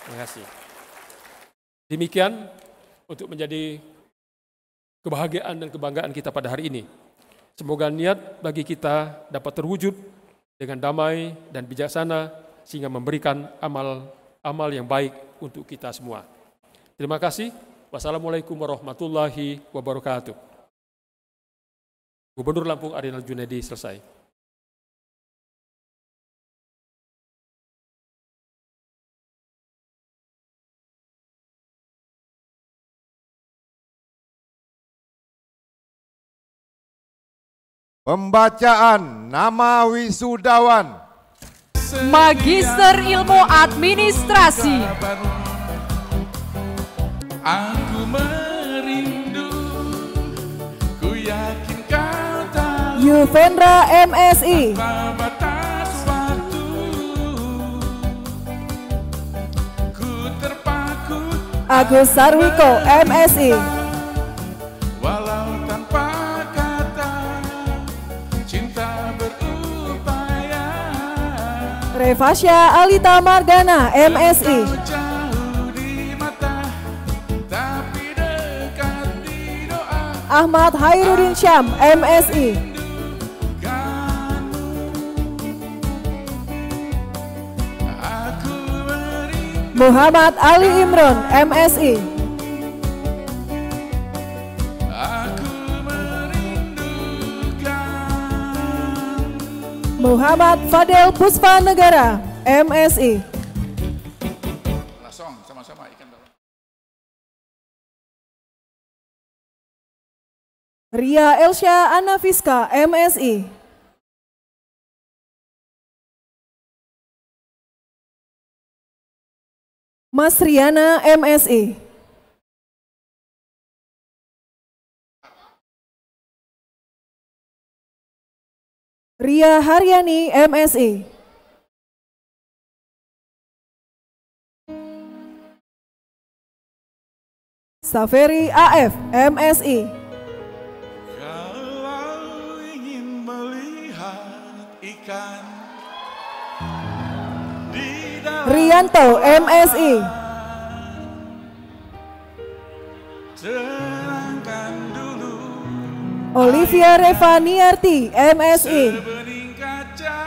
S9: Terima kasih. Demikian untuk menjadi kebahagiaan dan kebanggaan kita pada hari ini. Semoga niat bagi kita dapat terwujud dengan damai dan bijaksana sehingga memberikan amal yang baik untuk kita semua. Terima kasih. Wassalamualaikum warahmatullahi wabarakatuh. Gubernur Lampung Arinal Junaidi selesai.
S2: Pembacaan nama wisudawan.
S1: Magister Ilmu Administrasi.
S3: Aku merindu, ku yakin kau tahu.
S7: Yuvendra MSI.
S3: Tanpa batas waktu, ku terpaku.
S7: Agus Sarwiko MSI.
S3: Walau tanpa kata, cinta berupaya.
S7: Revasya Alita Mardana MSI. Ahmad Hairudin Syam MSI. Muhammad Ali Imron MSI. Muhammad Fadel Puspa Negara MSI.
S6: Langsung sama-sama ikan bawah.
S7: Ria Elsya Anafiska MSI. Mas Riana MSI. Ria Haryani MSI. Saferi AF MSI.
S3: Kalau ingin melihat ikan di dalam
S7: Rianto MSI.
S3: terangkan dulu
S7: Olivia Revaniarti MSI.
S3: sebening kaca.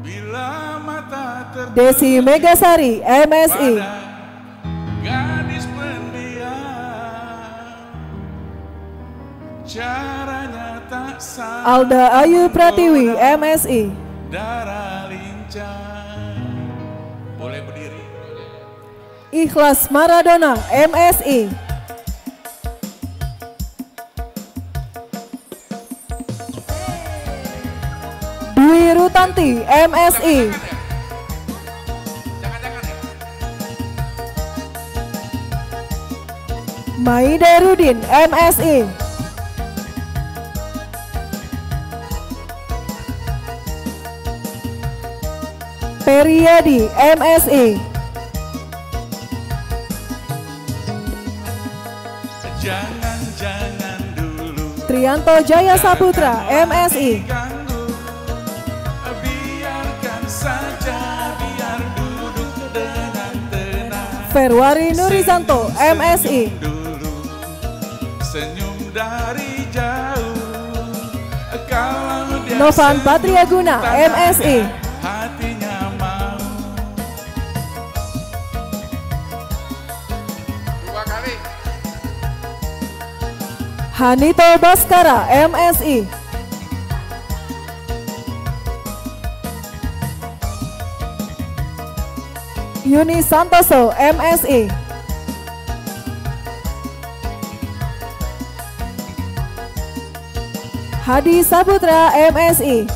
S3: Bila mata
S7: Desi Megasari MSI.
S3: gadis pendiam, caranya tak sama.
S7: Alda Ayu Pratiwi MSI.
S3: Darah lincah. Boleh berdiri.
S7: Ikhlas Maradona MSI. Dwi Rutanti MSI. Maida Rudin MSI. Periadi MSI.
S3: Jangan dulu
S7: Trianto Jaya Saputra MSI.
S3: ganggu. Biarkan saja, biar duduk dengan tenang.
S7: Ferwari Nurizanto MSI.
S3: Dulu senyum dari jauh. Kalau dia
S7: Novan Patriaguna MSI.
S3: hatinya mau.
S6: Dua kali.
S7: Hanito Baskara MSI. Yuni Santoso MSI. Hadi Saputra MSI.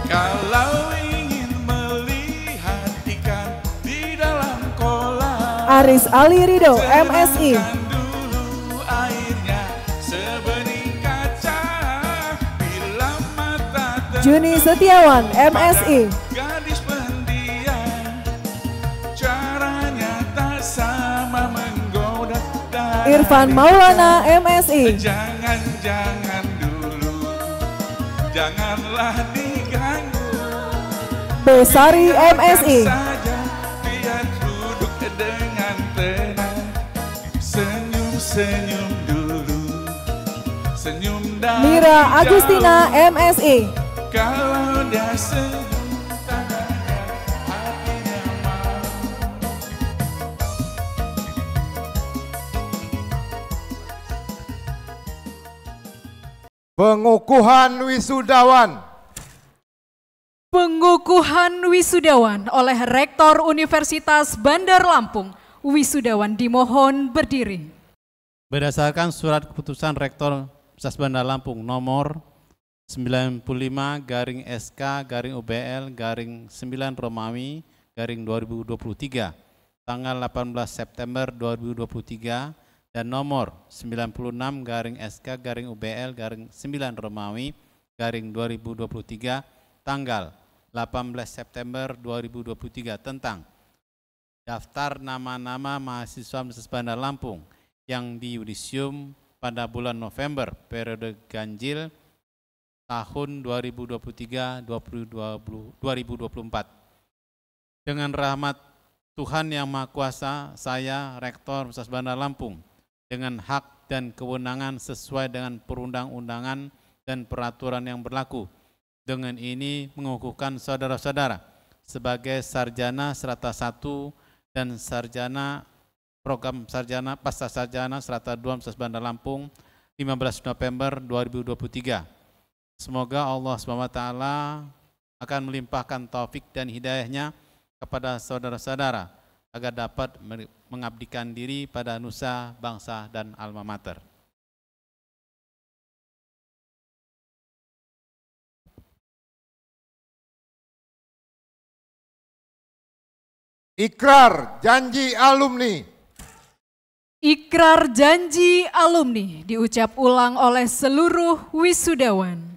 S3: Kalau ingin melihat ikan di dalam kolam,
S7: Aris Ali Rido MSI.
S3: celangkan dulu airnya sebening kaca. Bila mata
S7: Juni Setiawan MSI.
S3: gadis pendiam, caranya tak sama menggoda.
S7: Irfan Maulana MSI.
S3: Jangan jangan dulu, janganlah diganggu.
S10: Besari MSI.
S3: Saja, biar duduk dengan tenang, senyum-senyum dulu, senyum dan
S10: Mira Agustina MSI.
S3: Kalau dia senyum tandanya hatinya mau.
S2: Pengukuhan wisudawan.
S1: Pengukuhan wisudawan oleh Rektor Universitas Bandar Lampung. Wisudawan dimohon berdiri.
S4: Berdasarkan surat keputusan Rektor Universitas Bandar Lampung nomor 95/SK/UBL/9 Romawi -2023 tanggal 18 September 2023 dan nomor 96/SK/UBL/9 Romawi -2023 tanggal 18 September 2023 tentang daftar nama-nama mahasiswa Universitas Bandar Lampung yang di yudisium pada bulan November periode ganjil tahun 2023-2024. Dengan rahmat Tuhan Yang Maha Kuasa, saya Rektor Universitas Bandar Lampung dengan hak dan kewenangan sesuai dengan perundang-undangan dan peraturan yang berlaku. Dengan ini mengukuhkan saudara-saudara sebagai sarjana serata 1 dan sarjana program sarjana pasca sarjana serata 2 Universitas Bandar Lampung 15 November 2023. Semoga Allah SWT akan melimpahkan taufik dan hidayahnya kepada saudara-saudara agar dapat mengabdikan diri pada nusa, bangsa, dan alma mater.
S2: Ikrar janji alumni.
S1: Ikrar janji alumni diucap ulang oleh seluruh wisudawan.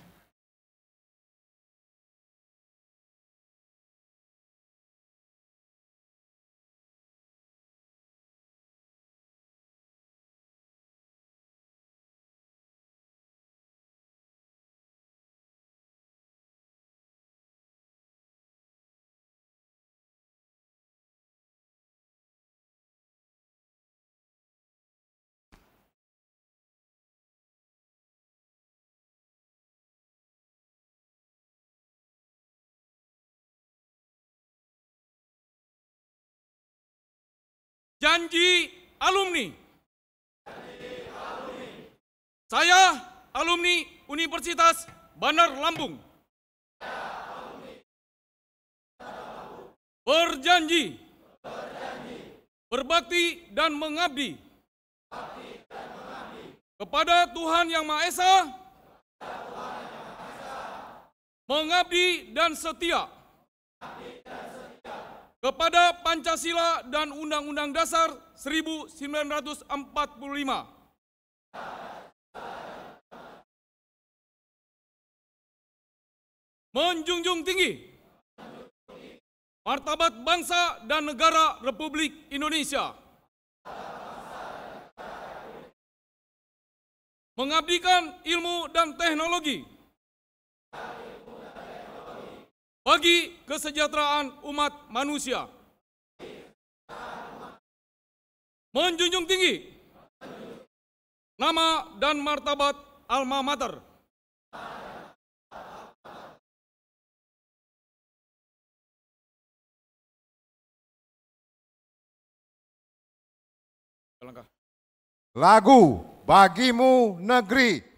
S3: Janji alumni. Saya alumni Universitas Bandar Lampung. Berjanji. Berbakti dan mengabdi. Kepada Tuhan Yang Maha Esa. Mengabdi dan setia. Kepada Pancasila dan Undang-Undang Dasar 1945. Menjunjung tinggi martabat bangsa dan negara Republik Indonesia. Mengabdikan ilmu dan teknologi bagi kesejahteraan umat manusia. Menjunjung tinggi nama dan martabat alma mater.
S2: Lagu Bagimu Negeri.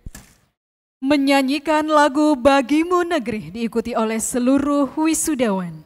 S1: Menyanyikan lagu Bagimu Negeri diikuti oleh seluruh wisudawan.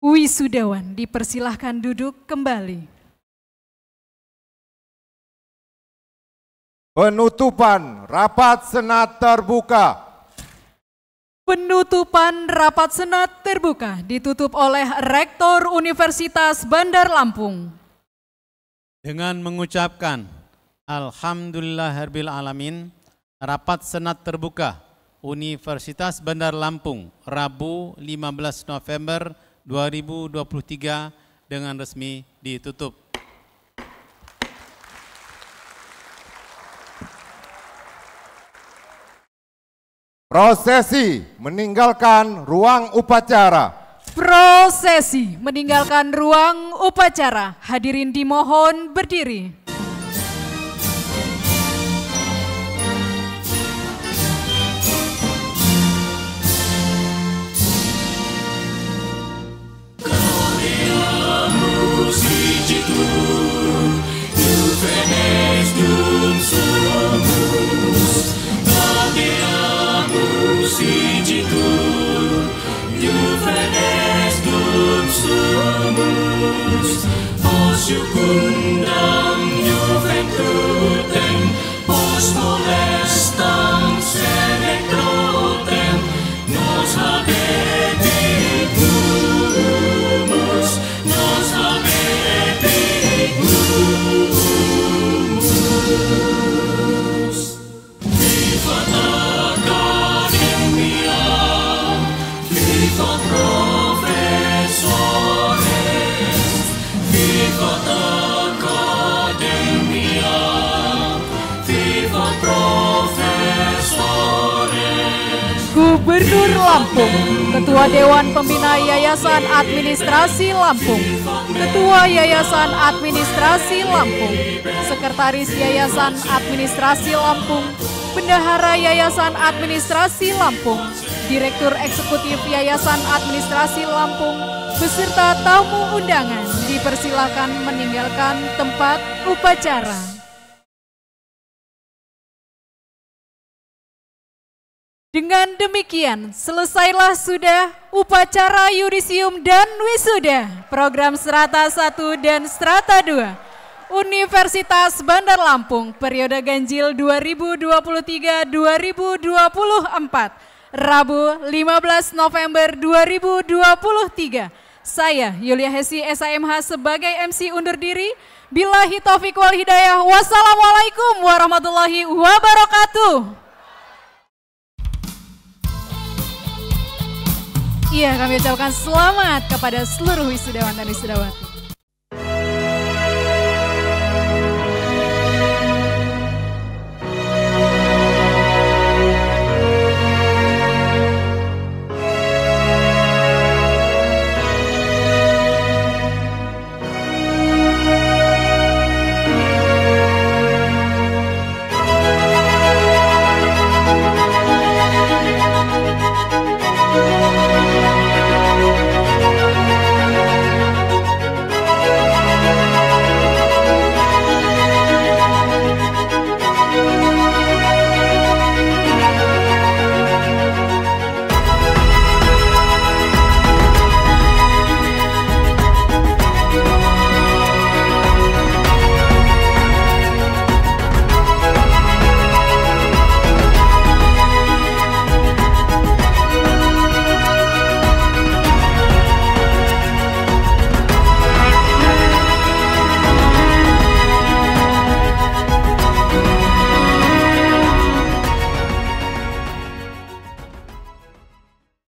S1: Wisudawan dipersilahkan duduk kembali.
S2: Penutupan rapat senat terbuka.
S1: Penutupan rapat senat terbuka ditutup oleh Rektor Universitas Bandar Lampung.
S4: Dengan mengucapkan Alhamdulillahirabbil alamin, rapat senat terbuka Universitas Bandar Lampung Rabu 15 November 2023 dengan resmi ditutup.
S2: Prosesi meninggalkan ruang upacara.
S1: Prosesi meninggalkan ruang upacara. Hadirin dimohon berdiri. Gubernur Lampung, Ketua Dewan Pembina Yayasan Administrasi Lampung, Ketua Yayasan Administrasi Lampung, Sekretaris Yayasan Administrasi Lampung, Bendahara Yayasan Administrasi Lampung, Direktur Eksekutif Yayasan Administrasi Lampung, beserta tamu undangan dipersilakan meninggalkan tempat upacara. Dengan demikian, selesailah sudah upacara yudisium dan wisuda program Strata 1 dan Strata 2 Universitas Bandar Lampung periode ganjil 2023-2024 Rabu 15 November 2023. Saya Yulia Hesi SAMH sebagai MC undur diri. Billahi taufiq wal hidayah. Wassalamualaikum warahmatullahi wabarakatuh. Iya, kami ucapkan selamat kepada seluruh wisudawan dan wisudawati.